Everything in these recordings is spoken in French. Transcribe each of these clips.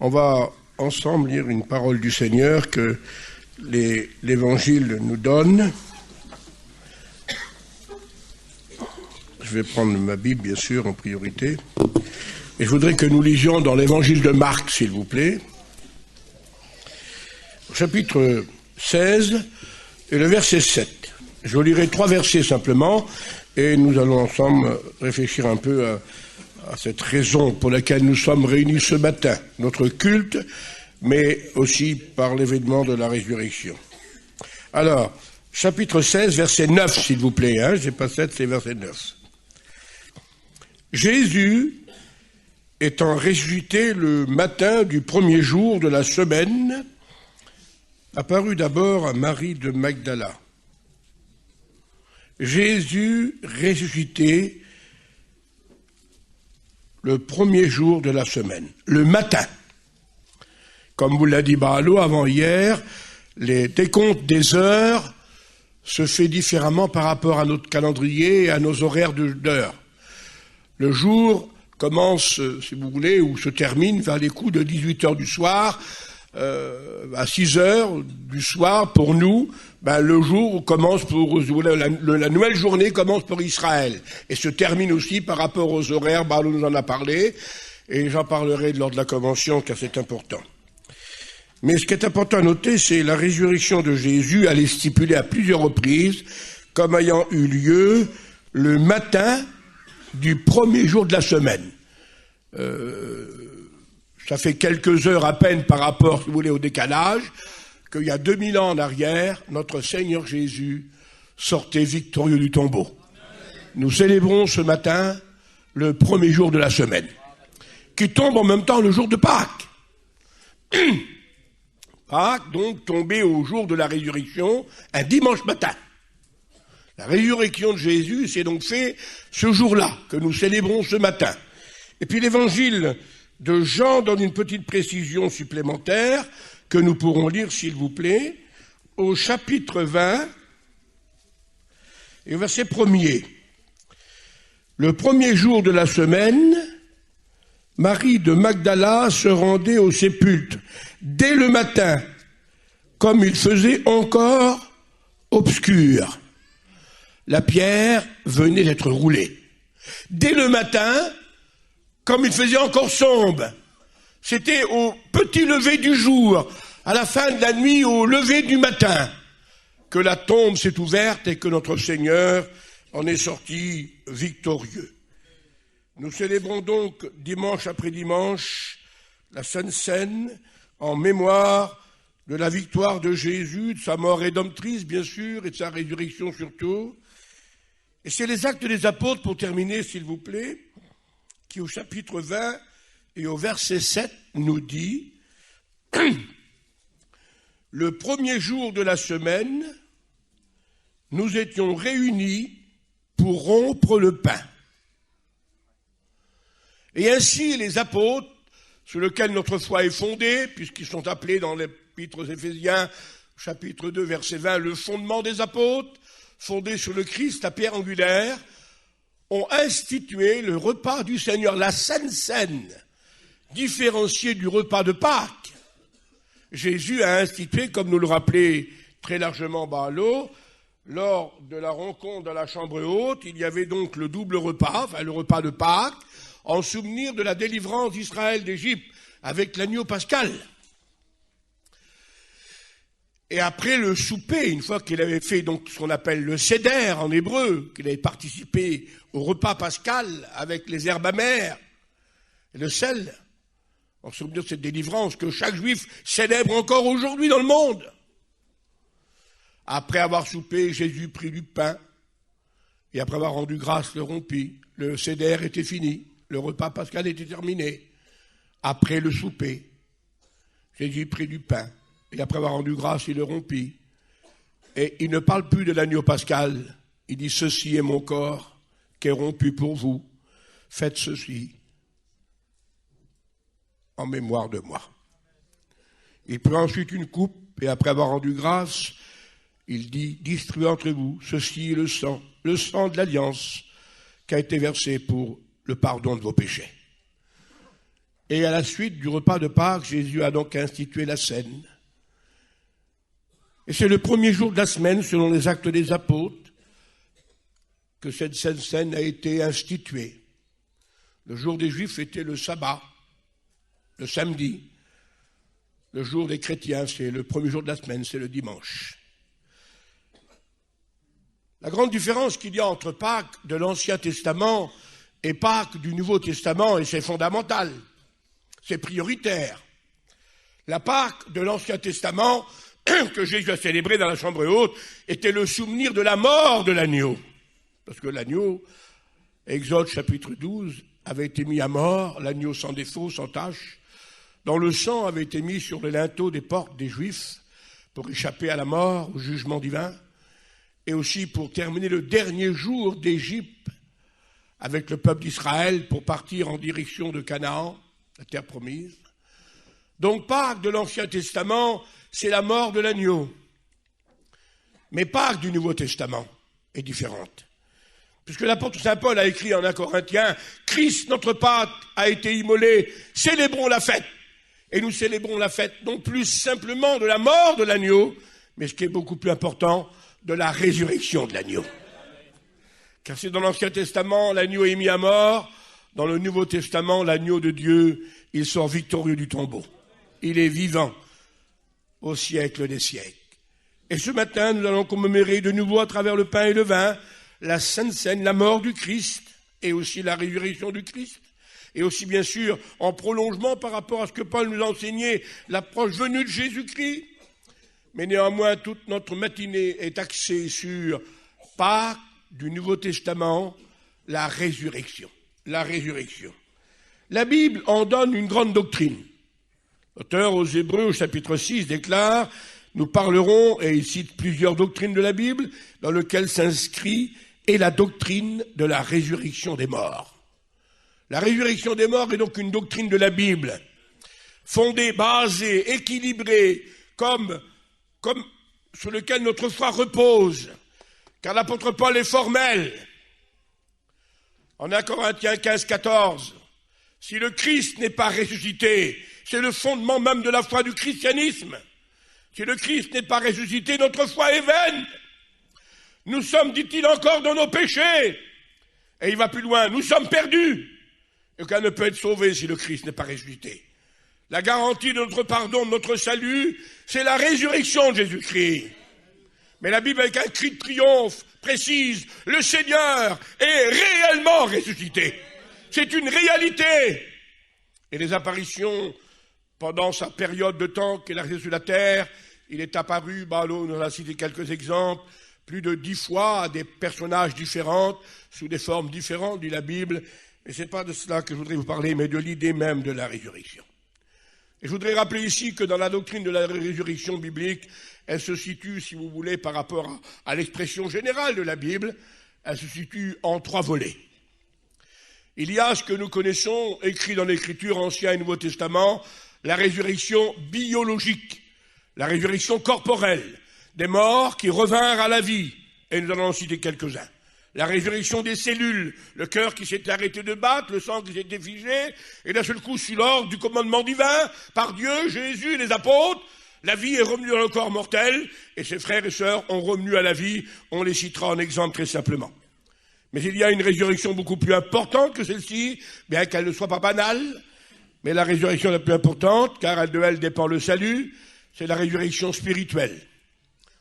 On va ensemble lire une parole du Seigneur que l'Évangile nous donne. Je vais prendre ma Bible, bien sûr, en priorité. Et je voudrais que nous lisions dans l'Évangile de Marc, s'il vous plaît, au chapitre 16 et le verset 7. Je vous lirai 3 versets simplement, et nous allons ensemble réfléchir un peu à cette raison pour laquelle nous sommes réunis ce matin, notre culte, mais aussi par l'événement de la résurrection. Alors, chapitre 16, verset 9, s'il vous plaît, j'ai pas 7, c'est verset 9. Jésus, étant ressuscité le matin du premier jour de la semaine, apparut d'abord à Marie de Magdala. Jésus ressuscité le premier jour de la semaine, le matin. Comme vous l'a dit Baalo avant hier, les décomptes des heures se fait différemment par rapport à notre calendrier et à nos horaires d'heures. Le jour commence, si vous voulez, ou se termine vers les coups de 18 heures du soir, à 6 heures du soir pour nous, le jour commence pour la nouvelle journée commence pour Israël et se termine aussi par rapport aux horaires. Baalo nous en a parlé et j'en parlerai lors de la convention car c'est important. Mais ce qui est important à noter, c'est la résurrection de Jésus. Elle est stipulée à plusieurs reprises comme ayant eu lieu le matin du premier jour de la semaine. Ça fait quelques heures à peine par rapport, si vous voulez, au décalage, qu'il y a 2000 ans en arrière, notre Seigneur Jésus sortait victorieux du tombeau. Nous célébrons ce matin le premier jour de la semaine, qui tombe en même temps le jour de Pâques. Pâques, donc, tombé au jour de la résurrection, un dimanche matin. La résurrection de Jésus s'est donc fait ce jour-là, que nous célébrons ce matin. Et puis l'évangile de Jean donne une petite précision supplémentaire que nous pourrons lire, s'il vous plaît, au chapitre 20 et au verset 1er. Le premier jour de la semaine, Marie de Magdala se rendait au sépulcre dès le matin, comme il faisait encore obscur. La pierre venait d'être roulée. Dès le matin, comme il faisait encore sombre. C'était au petit lever du jour, à la fin de la nuit, au lever du matin, que la tombe s'est ouverte et que notre Seigneur en est sorti victorieux. Nous célébrons donc dimanche après dimanche la Sainte Seine en mémoire de la victoire de Jésus, de sa mort rédemptrice bien sûr et de sa résurrection surtout. Et c'est les Actes des Apôtres, pour terminer s'il vous plaît, qui au chapitre 20 et au verset 7 nous dit « Le premier jour de la semaine, nous étions réunis pour rompre le pain. » Et ainsi les apôtres, sur lesquels notre foi est fondée, puisqu'ils sont appelés dans l'épître aux Éphésiens, chapitre 2, verset 20, le fondement des apôtres, fondé sur le Christ, la pierre angulaire, ont institué le repas du Seigneur, la Sainte Seine, différenciée du repas de Pâques. Jésus a institué, comme nous le rappelait très largement Baalo, lors de la rencontre dans la chambre haute, il y avait donc le double repas, le repas de Pâques, en souvenir de la délivrance d'Israël d'Égypte avec l'agneau pascal. Et après le souper, une fois qu'il avait fait donc ce qu'on appelle le seder en hébreu, qu'il avait participé au repas pascal avec les herbes amères et le sel, en souvenir de cette délivrance que chaque juif célèbre encore aujourd'hui dans le monde. Après avoir soupé, Jésus prit du pain et après avoir rendu grâce, le rompit. Le seder était fini, le repas pascal était terminé. Après le souper, Jésus prit du pain. Et après avoir rendu grâce, il le rompit. Et il ne parle plus de l'agneau pascal. Il dit, ceci est mon corps qui est rompu pour vous. Faites ceci en mémoire de moi. Il prit ensuite une coupe, et après avoir rendu grâce, il dit, distribuez entre vous, ceci est le sang de l'alliance qui a été versé pour le pardon de vos péchés. Et à la suite du repas de Pâques, Jésus a donc institué la scène. Et c'est le premier jour de la semaine, selon les Actes des Apôtres, que cette sainte scène a été instituée. Le jour des Juifs était le sabbat, le samedi. Le jour des chrétiens, c'est le premier jour de la semaine, c'est le dimanche. La grande différence qu'il y a entre Pâques de l'Ancien Testament et Pâques du Nouveau Testament, et c'est fondamental, c'est prioritaire. La Pâques de l'Ancien Testament, que Jésus a célébrée dans la chambre haute, était le souvenir de la mort de l'agneau. Parce que l'agneau, Exode chapitre 12, avait été mis à mort, l'agneau sans défaut, sans tache, dont le sang avait été mis sur les linteaux des portes des Juifs pour échapper à la mort, au jugement divin, et aussi pour terminer le dernier jour d'Égypte avec le peuple d'Israël pour partir en direction de Canaan, la terre promise. Donc Pâques de l'Ancien Testament, c'est la mort de l'agneau. Mais Pâques du Nouveau Testament est différente. Puisque l'apôtre Saint Paul a écrit en 1 Corinthiens, « Christ, notre Pâques, a été immolé, célébrons la fête ». Et nous célébrons la fête non plus simplement de la mort de l'agneau, mais ce qui est beaucoup plus important, de la résurrection de l'agneau. Car c'est dans l'Ancien Testament, l'agneau est mis à mort. Dans le Nouveau Testament, l'agneau de Dieu, il sort victorieux du tombeau. Il est vivant au siècle des siècles. Et ce matin, nous allons commémorer de nouveau à travers le pain et le vin la Sainte Seine, la mort du Christ et aussi la résurrection du Christ. Et aussi, bien sûr, en prolongement par rapport à ce que Paul nous a enseigné, l'approche venue de Jésus-Christ. Mais néanmoins, toute notre matinée est axée sur Pâques du Nouveau Testament, la résurrection. La résurrection. La Bible en donne une grande doctrine. L'auteur aux Hébreux, au chapitre 6, déclare « Nous parlerons, et il cite plusieurs doctrines de la Bible, dans lesquelles s'inscrit et la doctrine de la résurrection des morts. » La résurrection des morts est donc une doctrine de la Bible, fondée, basée, équilibrée, comme sur lequel notre foi repose, car l'apôtre Paul est formel. En 1 Corinthiens 15, 14, si le Christ n'est pas ressuscité, c'est le fondement même de la foi du christianisme. Si le Christ n'est pas ressuscité, notre foi est vaine. Nous sommes, dit-il, encore dans nos péchés. Et il va plus loin, nous sommes perdus. Aucun ne peut être sauvé si le Christ n'est pas ressuscité. La garantie de notre pardon, de notre salut, c'est la résurrection de Jésus-Christ. Mais la Bible, avec un cri de triomphe, précise, le Seigneur est réellement ressuscité. C'est une réalité. Et les apparitions, pendant sa période de temps qu'il a resté sur la terre, il est apparu, Balo nous a cité quelques exemples, plus de 10 fois à des personnages différents, sous des formes différentes, dit la Bible. Et ce n'est pas de cela que je voudrais vous parler, mais de l'idée même de la résurrection. Et je voudrais rappeler ici que dans la doctrine de la résurrection biblique, elle se situe, si vous voulez, par rapport à l'expression générale de la Bible, elle se situe en 3 volets. Il y a ce que nous connaissons, écrit dans l'Écriture, Ancien et Nouveau Testament, la résurrection biologique, la résurrection corporelle, des morts qui revinrent à la vie, et nous allons en citer quelques-uns. La résurrection des cellules, le cœur qui s'était arrêté de battre, le sang qui s'était figé, et d'un seul coup, sous l'ordre du commandement divin, par Dieu, Jésus et les apôtres, la vie est revenue dans le corps mortel, et ses frères et sœurs ont revenu à la vie. On les citera en exemple très simplement. Mais il y a une résurrection beaucoup plus importante que celle-ci, bien qu'elle ne soit pas banale, mais la résurrection la plus importante, car de elle dépend le salut, c'est la résurrection spirituelle.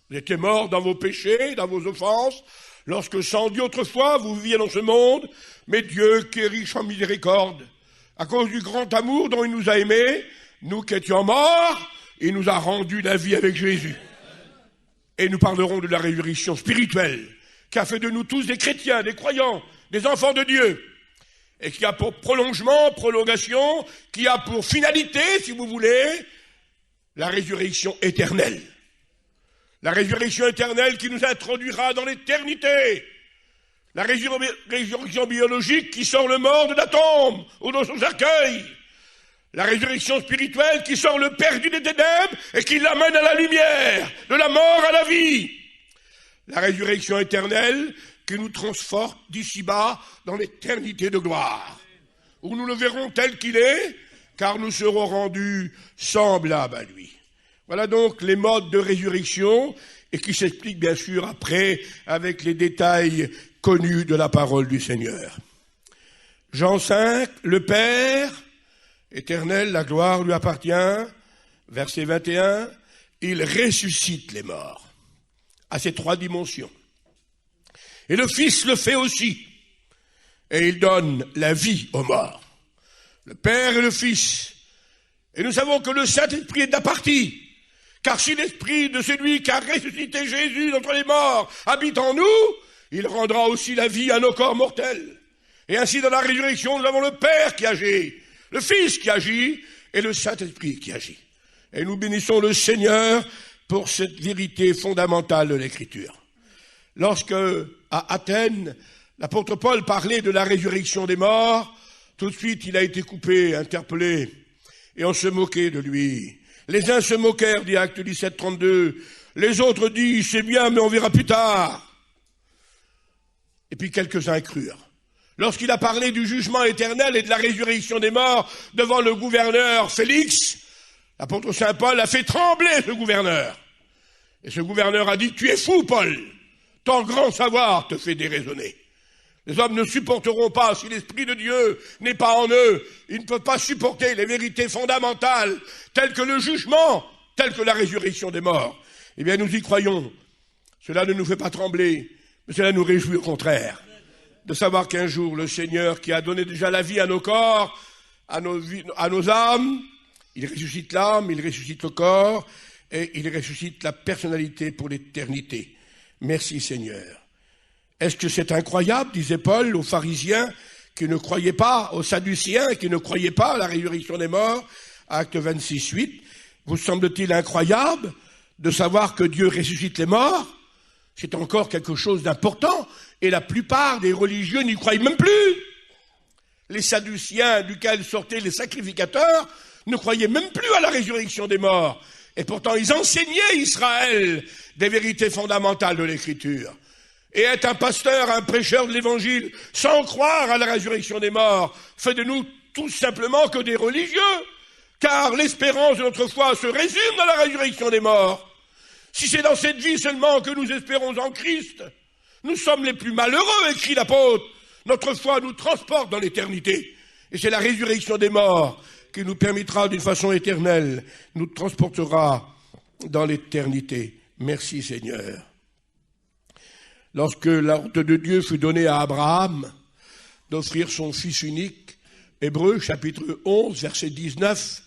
Vous étiez morts dans vos péchés, dans vos offenses, lorsque sans Dieu autrefois vous viviez dans ce monde, mais Dieu qui est riche en miséricorde, à cause du grand amour dont il nous a aimés, nous qui étions morts, il nous a rendu la vie avec Jésus. Et nous parlerons de la résurrection spirituelle, qui a fait de nous tous des chrétiens, des croyants, des enfants de Dieu, et qui a pour prolongation, qui a pour finalité, si vous voulez, la résurrection éternelle. La résurrection éternelle qui nous introduira dans l'éternité. La résurrection biologique qui sort le mort de la tombe ou dans son cercueil. La résurrection spirituelle qui sort le perdu des ténèbres et qui l'amène à la lumière, de la mort à la vie. La résurrection éternelle qui nous transporte d'ici-bas dans l'éternité de gloire, où nous le verrons tel qu'il est, car nous serons rendus semblables à lui. Voilà donc les modes de résurrection, et qui s'expliquent bien sûr après avec les détails connus de la parole du Seigneur. Jean 5, le Père éternel, la gloire lui appartient, verset 21, il ressuscite les morts à ces trois dimensions. Et le Fils le fait aussi, et il donne la vie aux morts. Le Père et le Fils. Et nous savons que le Saint-Esprit est de la partie. Car si l'Esprit de celui qui a ressuscité Jésus d'entre les morts habite en nous, il rendra aussi la vie à nos corps mortels. Et ainsi dans la résurrection, nous avons le Père qui agit, le Fils qui agit et le Saint-Esprit qui agit. Et nous bénissons le Seigneur pour cette vérité fondamentale de l'Écriture. Lorsque, à Athènes, l'apôtre Paul parlait de la résurrection des morts, tout de suite il a été coupé, interpellé, et on se moquait de lui. Les uns se moquèrent, dit Acte 17, 32. Les autres disent, c'est bien, mais on verra plus tard. Et puis quelques-uns crurent. Lorsqu'il a parlé du jugement éternel et de la résurrection des morts devant le gouverneur Félix, l'apôtre Saint Paul a fait trembler ce gouverneur. Et ce gouverneur a dit, tu es fou, Paul. Ton grand savoir te fait déraisonner. Les hommes ne supporteront pas, si l'Esprit de Dieu n'est pas en eux, ils ne peuvent pas supporter les vérités fondamentales, telles que le jugement, telles que la résurrection des morts. Eh bien, nous y croyons. Cela ne nous fait pas trembler, mais cela nous réjouit au contraire, de savoir qu'un jour, le Seigneur, qui a donné déjà la vie à nos corps, à nos âmes, il ressuscite l'âme, il ressuscite le corps, et il ressuscite la personnalité pour l'éternité. Merci Seigneur. Est-ce que c'est incroyable, disait Paul aux pharisiens qui ne croyaient pas, aux sadducéens qui ne croyaient pas à la résurrection des morts, Acte 26, 8, vous semble-t-il incroyable de savoir que Dieu ressuscite les morts? C'est encore quelque chose d'important, et la plupart des religieux n'y croient même plus. Les sadducéens duquel sortaient les sacrificateurs ne croyaient même plus à la résurrection des morts, et pourtant ils enseignaient Israël des vérités fondamentales de l'Écriture. Et être un pasteur, un prêcheur de l'Évangile, sans croire à la résurrection des morts, fait de nous tout simplement que des religieux, car l'espérance de notre foi se résume dans la résurrection des morts. Si c'est dans cette vie seulement que nous espérons en Christ, nous sommes les plus malheureux, écrit l'apôtre. Notre foi nous transporte dans l'éternité. Et c'est la résurrection des morts qui nous permettra d'une façon éternelle, nous transportera dans l'éternité. Merci Seigneur. Lorsque l'ordre de Dieu fut donné à Abraham d'offrir son fils unique, Hébreux chapitre 11, verset 19,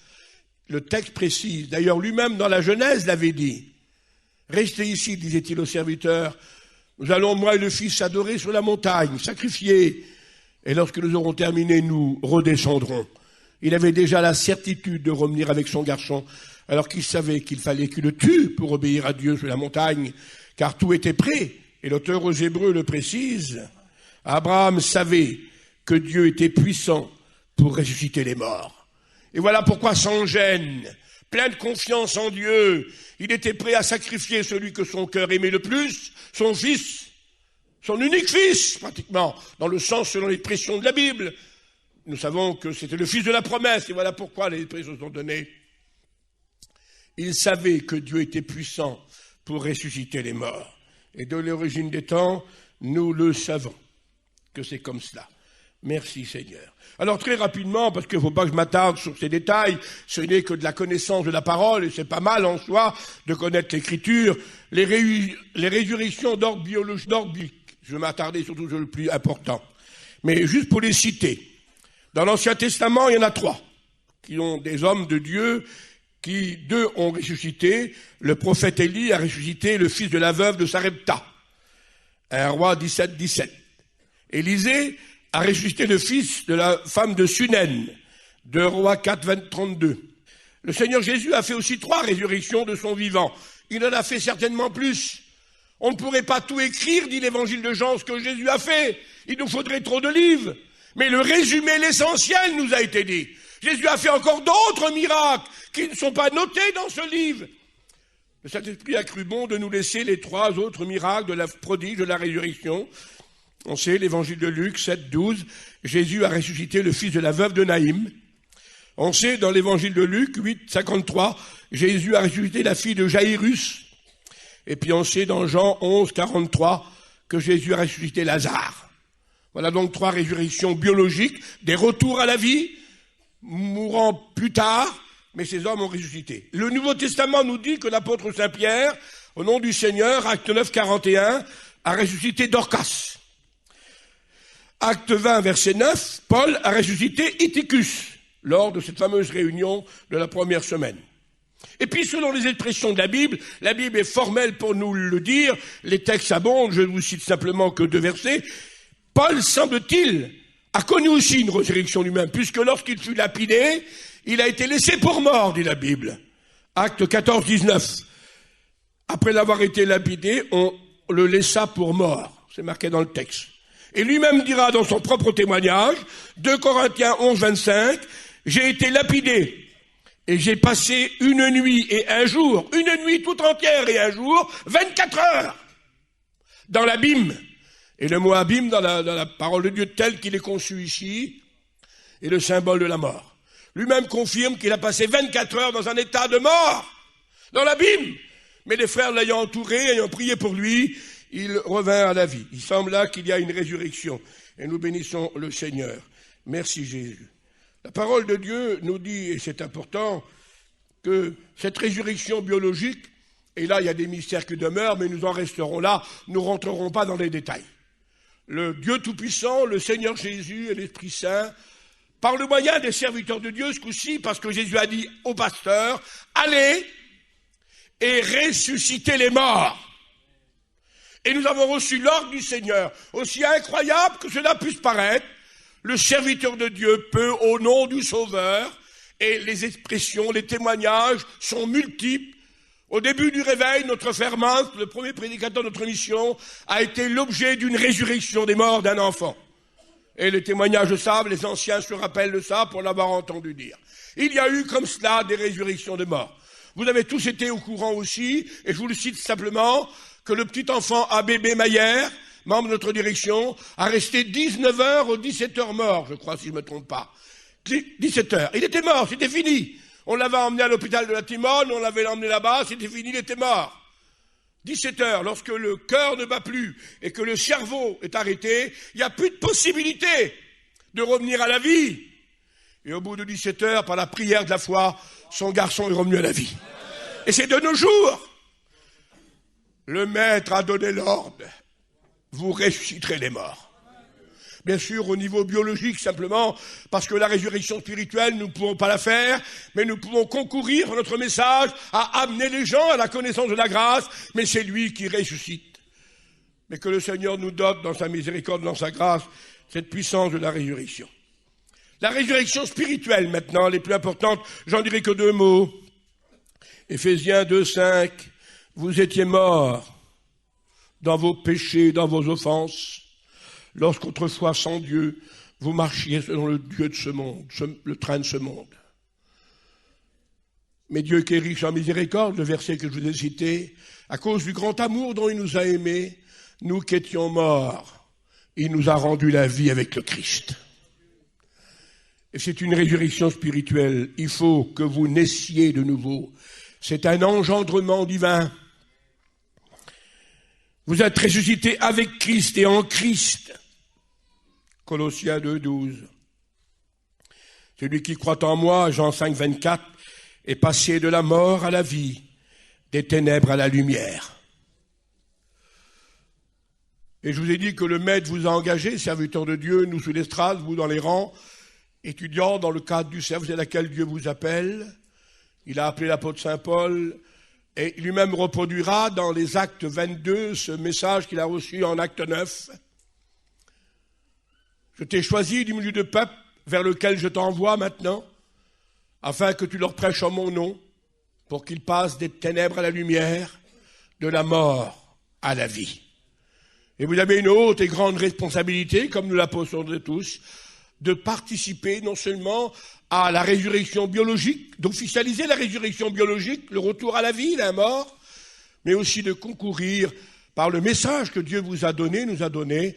le texte précise, d'ailleurs lui-même dans la Genèse l'avait dit, « Restez ici, disait-il au serviteur, nous allons, moi et le fils, adorer sur la montagne, sacrifier, et lorsque nous aurons terminé, nous redescendrons. » Il avait déjà la certitude de revenir avec son garçon, alors qu'il savait qu'il fallait qu'il le tue pour obéir à Dieu sur la montagne, car tout était prêt. Et l'auteur aux Hébreux le précise, Abraham savait que Dieu était puissant pour ressusciter les morts. Et voilà pourquoi sans gêne, plein de confiance en Dieu, il était prêt à sacrifier celui que son cœur aimait le plus, son fils, son unique fils, pratiquement, dans le sens selon l'expression de la Bible. Nous savons que c'était le fils de la promesse, et voilà pourquoi les esprits se sont donnés. Il savait que Dieu était puissant pour ressusciter les morts. Et de l'origine des temps, nous le savons, que c'est comme cela. Merci Seigneur. Alors très rapidement, parce qu'il ne faut pas que je m'attarde sur ces détails, ce n'est que de la connaissance de la parole, et c'est pas mal en soi de connaître l'Écriture, les résurrections d'ordre biologique, d'ordre biblique. Je vais m'attarder surtout sur le plus important. Mais juste pour les citer, dans l'Ancien Testament, il y en a 3, qui ont des hommes de Dieu, qui 2 ont ressuscité. Le prophète Élie a ressuscité le fils de la veuve de Sarepta. 1 Roi 17, 17. Élisée a ressuscité le fils de la femme de Sunen. 2 Rois 4, 20, 32. Le Seigneur Jésus a fait aussi 3 résurrections de son vivant. Il en a fait certainement plus. On ne pourrait pas tout écrire, dit l'évangile de Jean, ce que Jésus a fait. Il nous faudrait trop de livres. Mais le résumé, l'essentiel nous a été dit. Jésus a fait encore d'autres miracles qui ne sont pas notés dans ce livre. Le Saint-Esprit a cru bon de nous laisser les 3 autres miracles de la prodige de la résurrection. On sait, l'évangile de Luc 7, 12, Jésus a ressuscité le fils de la veuve de Naïm. On sait dans l'évangile de Luc 8, 53, Jésus a ressuscité la fille de Jaïrus. Et puis on sait dans Jean 11, 43 que Jésus a ressuscité Lazare. Voilà donc 3 résurrections biologiques, des retours à la vie, mourant plus tard, mais ces hommes ont ressuscité. Le Nouveau Testament nous dit que l'apôtre Saint-Pierre, au nom du Seigneur, acte 9, 41, a ressuscité Dorcas. Acte 20, verset 9, Paul a ressuscité Ithicus, lors de cette fameuse réunion de la première semaine. Et puis, selon les expressions de la Bible est formelle pour nous le dire, les textes abondent, je ne vous cite simplement que 2 versets. Paul, semble-t-il, a connu aussi une résurrection lui-même, puisque lorsqu'il fut lapidé, il a été laissé pour mort, dit la Bible. Acte 14, 19. Après l'avoir été lapidé, on le laissa pour mort. C'est marqué dans le texte. Et lui-même dira dans son propre témoignage, 2 Corinthiens 11, 25, « J'ai été lapidé et j'ai passé une nuit et un jour, une nuit tout entière et un jour, 24 heures dans l'abîme. » Et le mot abîme dans la parole de Dieu tel qu'il est conçu ici est le symbole de la mort. Lui-même confirme qu'il a passé 24 heures dans un état de mort, dans l'abîme. Mais les frères l'ayant entouré, ayant prié pour lui, il revint à la vie. Il semble là qu'il y a une résurrection. Et nous bénissons le Seigneur. Merci Jésus. La parole de Dieu nous dit, et c'est important, que cette résurrection biologique, et là il y a des mystères qui demeurent, mais nous en resterons là, nous ne rentrerons pas dans les détails. Le Dieu Tout-Puissant, le Seigneur Jésus et l'Esprit Saint, par le moyen des serviteurs de Dieu, ce coup-ci, parce que Jésus a dit au pasteur, allez et ressuscitez les morts. Et nous avons reçu l'ordre du Seigneur, aussi incroyable que cela puisse paraître, le serviteur de Dieu peut, au nom du Sauveur, et les expressions, les témoignages sont multiples. Au début du réveil, notre frère Mance, le premier prédicateur de notre mission, a été l'objet d'une résurrection des morts d'un enfant. Et les témoignages le savent, les anciens se rappellent de ça pour l'avoir entendu dire. Il y a eu comme cela des résurrections de morts. Vous avez tous été au courant aussi, et je vous le cite simplement, que le petit enfant Abbé Mayer, membre de notre direction, a resté 19 heures ou 17 heures mort, je crois, si je ne me trompe pas. 17 heures. Il était mort, c'était fini. On l'avait emmené à l'hôpital de la Timone, on l'avait emmené là-bas, c'était fini, il était mort. 17 heures, lorsque le cœur ne bat plus et que le cerveau est arrêté, il n'y a plus de possibilité de revenir à la vie. Et au bout de 17 heures, par la prière de la foi, son garçon est revenu à la vie. Et c'est de nos jours. Le maître a donné l'ordre. Vous ressusciterez les morts. Bien sûr, au niveau biologique, simplement, parce que la résurrection spirituelle, nous ne pouvons pas la faire, mais nous pouvons concourir par notre message à amener les gens à la connaissance de la grâce, mais c'est lui qui ressuscite. Mais que le Seigneur nous dote dans sa miséricorde, dans sa grâce, cette puissance de la résurrection. La résurrection spirituelle, maintenant, les plus importantes, j'en dirai que 2 mots. Éphésiens 2, 5, vous étiez morts dans vos péchés, dans vos offenses, lorsqu'autrefois, sans Dieu, vous marchiez selon le Dieu de ce monde, le train de ce monde. Mais Dieu qui est riche en miséricorde, le verset que je vous ai cité, à cause du grand amour dont il nous a aimés, nous qui étions morts, il nous a rendu la vie avec le Christ. Et c'est une résurrection spirituelle. Il faut que vous naissiez de nouveau. C'est un engendrement divin. Vous êtes ressuscités avec Christ et en Christ. Colossiens 2, 12. Celui qui croit en moi, Jean 5, 24, est passé de la mort à la vie, des ténèbres à la lumière. Et je vous ai dit que le maître vous a engagé, serviteur de Dieu, nous sous l'estrade, vous dans les rangs, étudiants dans le cadre du service à laquelle Dieu vous appelle. Il a appelé l'apôtre Saint Paul, et lui-même reproduira dans les actes 22 ce message qu'il a reçu en acte 9. Je t'ai choisi du milieu de peuple vers lequel je t'envoie maintenant, afin que tu leur prêches en mon nom, pour qu'ils passent des ténèbres à la lumière, de la mort à la vie. Et vous avez une haute et grande responsabilité, comme nous la posons tous, de participer non seulement à la résurrection biologique, d'officialiser la résurrection biologique, le retour à la vie, la mort, mais aussi de concourir par le message que Dieu vous a donné, nous a donné,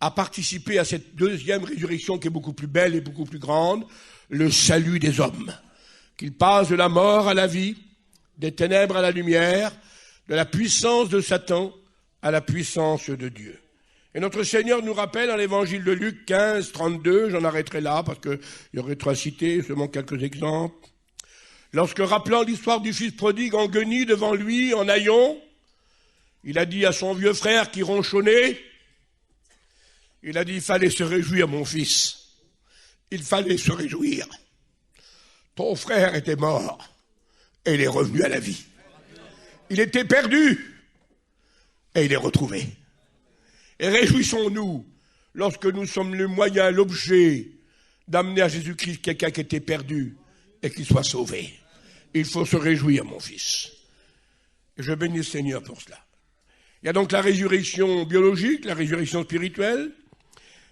à participer à cette deuxième résurrection qui est beaucoup plus belle et beaucoup plus grande, le salut des hommes, qu'ils passent de la mort à la vie, des ténèbres à la lumière, de la puissance de Satan à la puissance de Dieu. Et notre Seigneur nous rappelle dans l'évangile de Luc 15, 32, j'en arrêterai là parce qu'il y aurait trop à citer, seulement quelques exemples. Lorsque, rappelant l'histoire du fils prodigue en guenille devant lui, en haillons, il a dit à son vieux frère qui ronchonnait, il a dit, il fallait se réjouir, mon fils. Il fallait se réjouir. Ton frère était mort et il est revenu à la vie. Il était perdu et il est retrouvé. Et réjouissons-nous lorsque nous sommes le moyen, l'objet d'amener à Jésus-Christ quelqu'un qui était perdu et qui soit sauvé. Il faut se réjouir, mon fils. Et je bénis le Seigneur pour cela. Il y a donc la résurrection biologique, la résurrection spirituelle,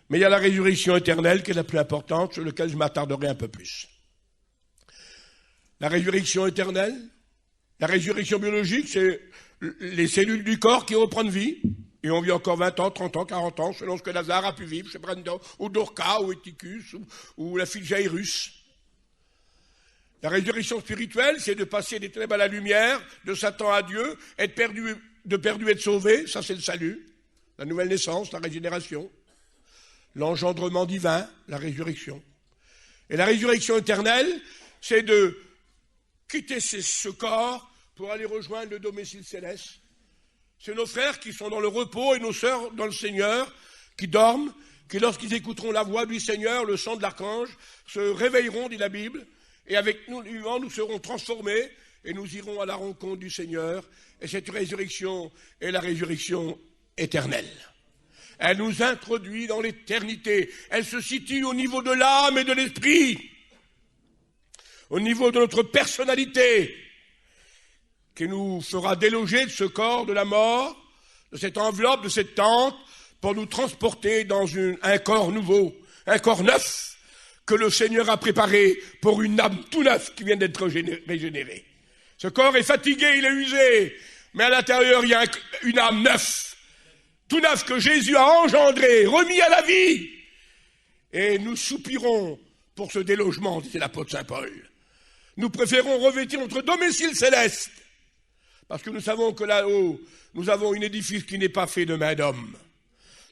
mais il y a la résurrection éternelle qui est la plus importante, sur laquelle je m'attarderai un peu plus. La résurrection éternelle, la résurrection biologique, c'est les cellules du corps qui reprennent vie, et on vit encore 20 ans, 30 ans, 40 ans, selon ce que Lazare a pu vivre, chez Brandon, ou Dorca, ou Eutychus, ou la fille Jairus. La résurrection spirituelle, c'est de passer des ténèbres à la lumière, de Satan à Dieu, être perdu, de perdu être sauvé, ça c'est le salut, la nouvelle naissance, la régénération, l'engendrement divin, la résurrection. Et la résurrection éternelle, c'est de quitter ce corps pour aller rejoindre le domicile céleste. C'est nos frères qui sont dans le repos et nos sœurs dans le Seigneur, qui dorment, qui lorsqu'ils écouteront la voix du Seigneur, le chant de l'archange, se réveilleront, dit la Bible, et avec nous, vivants, nous serons transformés et nous irons à la rencontre du Seigneur. Et cette résurrection est la résurrection éternelle. Elle nous introduit dans l'éternité. Elle se situe au niveau de l'âme et de l'esprit, au niveau de notre personnalité, qui nous fera déloger de ce corps de la mort, de cette enveloppe, de cette tente, pour nous transporter dans un corps nouveau, un corps neuf, que le Seigneur a préparé pour une âme tout neuve qui vient d'être régénérée. Ce corps est fatigué, il est usé, mais à l'intérieur, il y a une âme neuve, tout neuf que Jésus a engendré, remis à la vie. Et nous soupirons pour ce délogement, disait l'apôtre Saint Paul. Nous préférons revêtir notre domicile céleste, parce que nous savons que là-haut, nous avons un édifice qui n'est pas fait de main d'homme.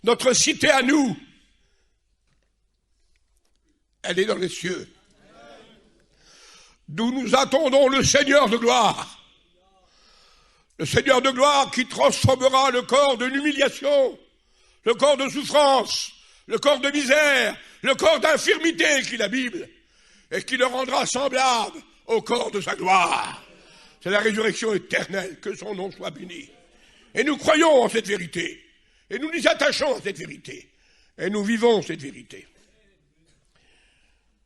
Notre cité à nous, elle est dans les cieux, d'où nous attendons le Seigneur de gloire. Le Seigneur de gloire qui transformera le corps de l'humiliation, le corps de souffrance, le corps de misère, le corps d'infirmité, écrit la Bible, et qui le rendra semblable au corps de sa gloire. C'est la résurrection éternelle, que son nom soit béni. Et nous croyons en cette vérité, et nous nous attachons à cette vérité, et nous vivons cette vérité.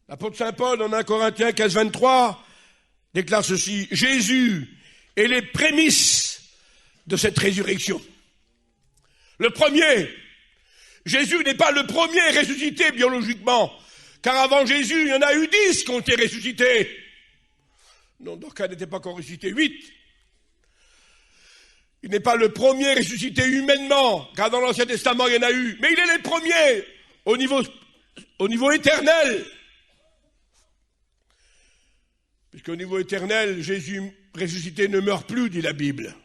L'apôtre Saint Paul, en 1 Corinthiens 15, 23, déclare ceci: Jésus est les prémices de cette résurrection. Le premier. Jésus n'est pas le premier ressuscité biologiquement, car avant Jésus, il y en a eu 10 qui ont été ressuscités. Non, Dorcas n'était pas encore ressuscité, 8. Il n'est pas le premier ressuscité humainement, car dans l'Ancien Testament, il y en a eu. Mais il est le premier au niveau éternel. Puisqu'au niveau éternel, Jésus ressuscité ne meurt plus, dit la Bible.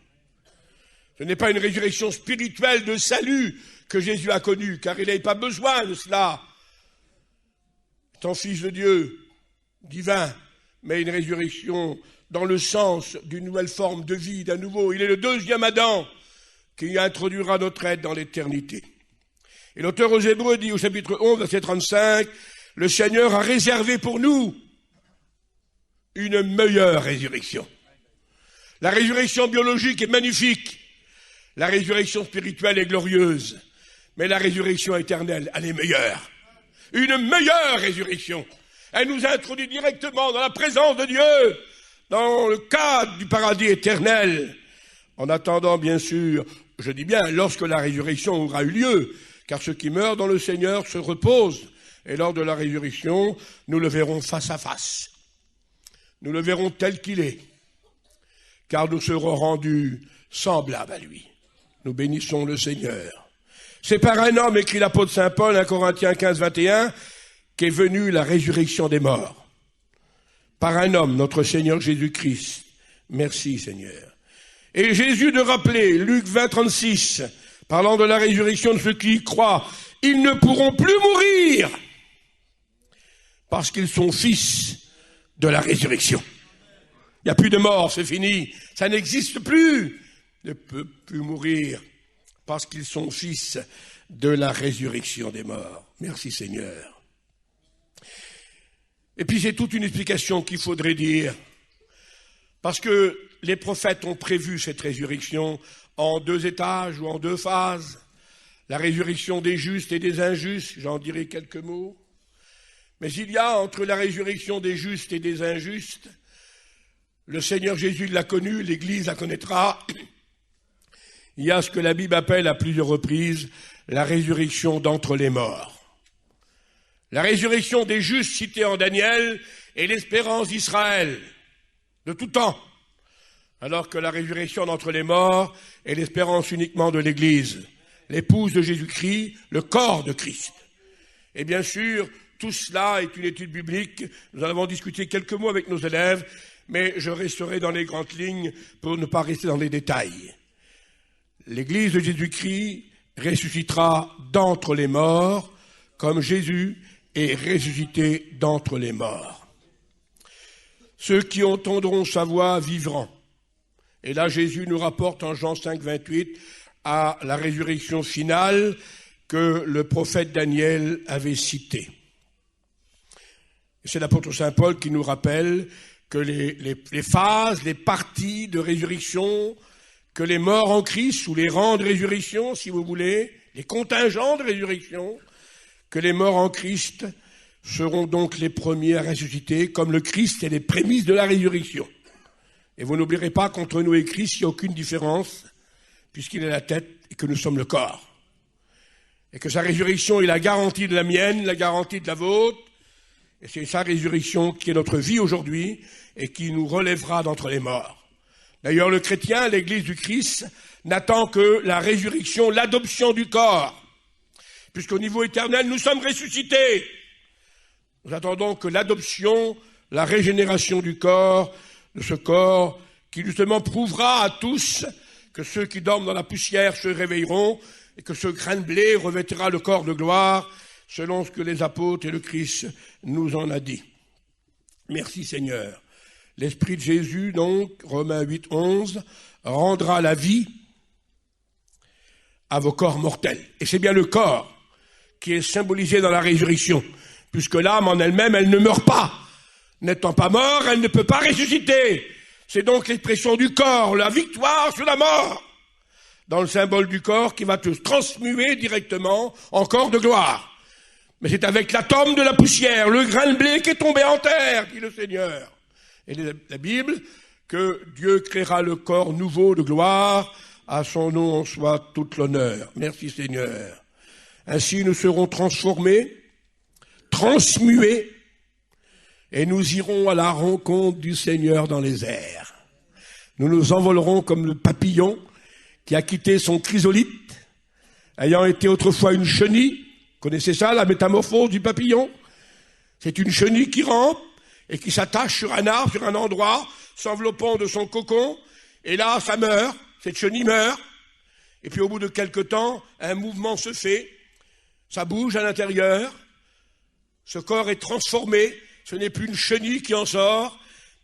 Ce n'est pas une résurrection spirituelle de salut que Jésus a connue, car il n'avait pas besoin de cela. Étant fils de Dieu, divin, mais une résurrection dans le sens d'une nouvelle forme de vie, d'un nouveau. Il est le deuxième Adam qui introduira notre aide dans l'éternité. Et l'auteur aux Hébreux dit au chapitre 11, verset 35, « Le Seigneur a réservé pour nous une meilleure résurrection. » La résurrection biologique est magnifique. La résurrection spirituelle est glorieuse. Mais la résurrection éternelle, elle est meilleure. Une meilleure résurrection. Elle nous introduit directement dans la présence de Dieu, dans le cadre du paradis éternel. En attendant, bien sûr, je dis bien, lorsque la résurrection aura eu lieu, car ceux qui meurent dans le Seigneur se reposent. Et lors de la résurrection, nous le verrons face à face. Nous le verrons tel qu'il est, car nous serons rendus semblables à lui. Nous bénissons le Seigneur. C'est par un homme, écrit l'apôtre Saint Paul, 1 Corinthiens 15, 21, qu'est venue la résurrection des morts. par un homme, notre Seigneur Jésus-Christ. Merci Seigneur. Et Jésus de rappeler, Luc 20, 36, parlant de la résurrection de ceux qui y croient, ils ne pourront plus mourir parce qu'ils sont fils de la résurrection. Il n'y a plus de mort, c'est fini, ça n'existe plus. Ne peut plus mourir parce qu'ils sont fils de la résurrection des morts. Merci Seigneur. Et puis c'est toute une explication qu'il faudrait dire, parce que les prophètes ont prévu cette résurrection en 2 étages ou en 2 phases. La résurrection des justes et des injustes, j'en dirai quelques mots. Mais il y a entre la résurrection des justes et des injustes, le Seigneur Jésus l'a connu, l'Église la connaîtra. Il y a ce que la Bible appelle à plusieurs reprises la résurrection d'entre les morts. La résurrection des justes citée en Daniel est l'espérance d'Israël de tout temps, alors que la résurrection d'entre les morts est l'espérance uniquement de l'Église, l'épouse de Jésus-Christ, le corps de Christ. Et bien sûr, tout cela est une étude biblique. Nous en avons discuté quelques mots avec nos élèves, mais je resterai dans les grandes lignes pour ne pas rester dans les détails. L'Église de Jésus-Christ ressuscitera d'entre les morts, comme Jésus est ressuscité d'entre les morts. Ceux qui entendront sa voix vivront. Et là, Jésus nous rapporte en Jean 5, 28 à la résurrection finale que le prophète Daniel avait citée. C'est l'apôtre Saint Paul qui nous rappelle que les phases, les parties de résurrection, que les morts en Christ, ou les rangs de résurrection, si vous voulez, les contingents de résurrection, que les morts en Christ seront donc les premiers à ressusciter, comme le Christ est les prémices de la résurrection. Et vous n'oublierez pas qu'entre nous et Christ, il n'y a aucune différence, puisqu'il est la tête et que nous sommes le corps. Et que sa résurrection est la garantie de la mienne, la garantie de la vôtre, et c'est sa résurrection qui est notre vie aujourd'hui et qui nous relèvera d'entre les morts. D'ailleurs, le chrétien, l'Église du Christ, n'attend que la résurrection, l'adoption du corps, puisqu'au niveau éternel, nous sommes ressuscités. Nous attendons que l'adoption, la régénération du corps, de ce corps, qui justement prouvera à tous que ceux qui dorment dans la poussière se réveilleront et que ce grain de blé revêtira le corps de gloire, selon ce que les apôtres et le Christ nous en a dit. Merci Seigneur. L'Esprit de Jésus, donc, Romains 8, 11, rendra la vie à vos corps mortels. Et c'est bien le corps qui est symbolisé dans la résurrection, puisque l'âme en elle-même, elle ne meurt pas. N'étant pas mort, elle ne peut pas ressusciter. C'est donc l'expression du corps, la victoire sur la mort, dans le symbole du corps qui va te transmuer directement en corps de gloire. Mais c'est avec l'atome de la poussière, le grain de blé qui est tombé en terre, dit le Seigneur. Et la Bible, que Dieu créera le corps nouveau de gloire, à son nom soit toute l'honneur. Merci Seigneur. Ainsi nous serons transformés, transmués, et nous irons à la rencontre du Seigneur dans les airs. Nous nous envolerons comme le papillon qui a quitté son chrysolite, ayant été autrefois une chenille. Connaissez ça, la métamorphose du papillon? C'est une chenille qui rampe et qui s'attache sur un arbre, sur un endroit, s'enveloppant de son cocon, et là, ça meurt, cette chenille meurt, et puis au bout de quelque temps, un mouvement se fait, ça bouge à l'intérieur, ce corps est transformé, ce n'est plus une chenille qui en sort,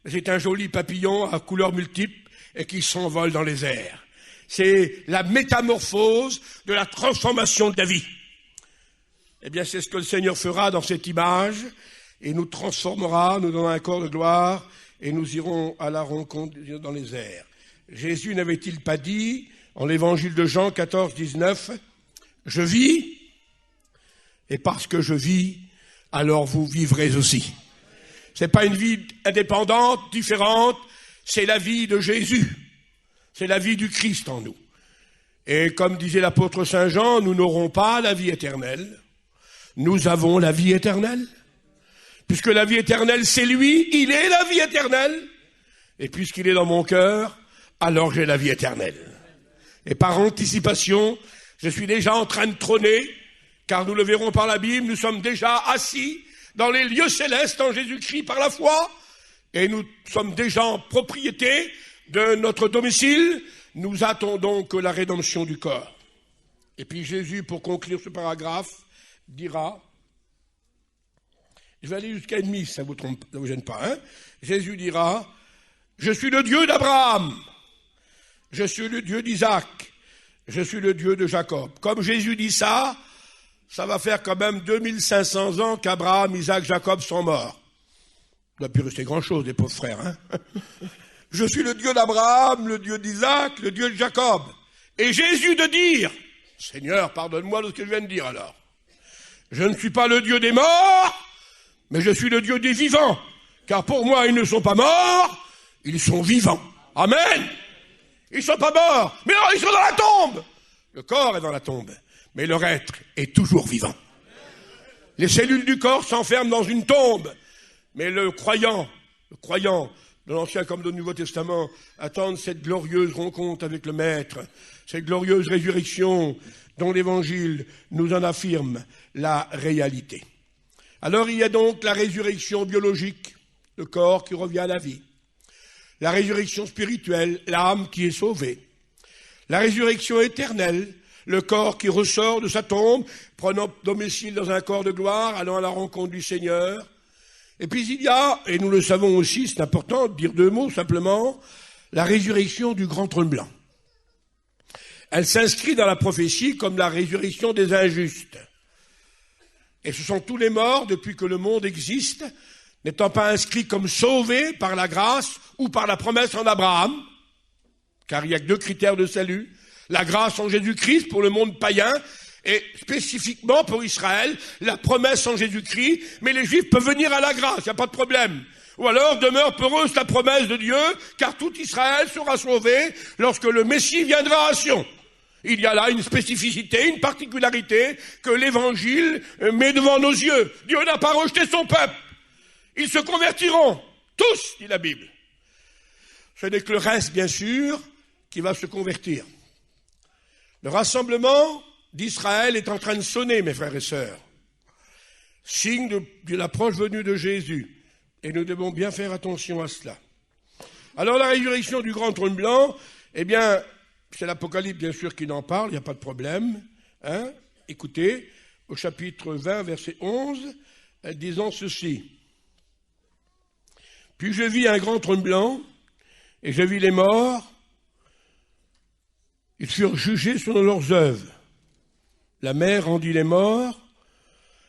mais c'est un joli papillon à couleurs multiples et qui s'envole dans les airs. C'est la métamorphose de la transformation de la vie. Eh bien, c'est ce que le Seigneur fera dans cette image, et nous transformera, nous donnera un corps de gloire, et nous irons à la rencontre dans les airs. Jésus n'avait-il pas dit, en l'évangile de Jean 14, 19, « Je vis, et parce que je vis, alors vous vivrez aussi. » C'est pas une vie indépendante, différente, c'est la vie de Jésus. C'est la vie du Christ en nous. Et comme disait l'apôtre Saint Jean, nous n'aurons pas la vie éternelle. Nous avons la vie éternelle. Puisque la vie éternelle, c'est lui, il est la vie éternelle. Et puisqu'il est dans mon cœur, alors j'ai la vie éternelle. Et par anticipation, je suis déjà en train de trôner, car nous le verrons par la Bible, nous sommes déjà assis dans les lieux célestes en Jésus-Christ par la foi, et nous sommes déjà en propriété de notre domicile. Nous attendons que la rédemption du corps. Et puis Jésus, pour conclure ce paragraphe, dira, je vais aller jusqu'à demi, ça ne vous gêne pas, hein? Jésus dira, je suis le Dieu d'Abraham, je suis le Dieu d'Isaac, je suis le Dieu de Jacob. Comme Jésus dit ça, ça va faire quand même 2500 ans qu'Abraham, Isaac, Jacob sont morts. Il n'a plus resté grand-chose, les pauvres frères. Hein. Je suis le Dieu d'Abraham, le Dieu d'Isaac, le Dieu de Jacob. Et Jésus de dire, Seigneur, pardonne-moi de ce que je viens de dire alors. Je ne suis pas le Dieu des morts, mais je suis le Dieu des vivants. Car pour moi, ils ne sont pas morts, ils sont vivants. Amen. Ils ne sont pas morts, mais non, ils sont dans la tombe. Le corps est dans la tombe, mais leur être est toujours vivant. Les cellules du corps s'enferment dans une tombe, mais le croyant de l'Ancien comme du Nouveau Testament attend cette glorieuse rencontre avec le Maître, cette glorieuse résurrection dont l'Évangile nous en affirme la réalité. Alors il y a donc la résurrection biologique, le corps qui revient à la vie. La résurrection spirituelle, l'âme qui est sauvée. La résurrection éternelle, le corps qui ressort de sa tombe, prenant domicile dans un corps de gloire, allant à la rencontre du Seigneur. Et puis il y a, et nous le savons aussi, c'est important de dire deux mots simplement, la résurrection du grand trône blanc. Elle s'inscrit dans la prophétie comme la résurrection des injustes. Et ce sont tous les morts depuis que le monde existe, n'étant pas inscrits comme sauvés par la grâce ou par la promesse en Abraham, car il n'y a que deux critères de salut, la grâce en Jésus-Christ pour le monde païen, et spécifiquement pour Israël, la promesse en Jésus-Christ, mais les Juifs peuvent venir à la grâce, il n'y a pas de problème. Ou alors demeure pour eux la promesse de Dieu, car tout Israël sera sauvé lorsque le Messie viendra à Sion. Il y a là une spécificité, une particularité que l'Évangile met devant nos yeux. Dieu n'a pas rejeté son peuple. Ils se convertiront, tous, dit la Bible. Ce n'est que le reste, bien sûr, qui va se convertir. Le rassemblement d'Israël est en train de sonner, mes frères et sœurs. Signe de l'approche venue de Jésus. Et nous devons bien faire attention à cela. Alors la résurrection du grand trône blanc, eh bien, c'est l'Apocalypse, bien sûr, qui en parle, il n'y a pas de problème. Hein? Écoutez, au chapitre 20, verset 11, disant ceci. Puis je vis un grand trône blanc, et je vis les morts. Ils furent jugés selon leurs œuvres. La mer rendit les morts.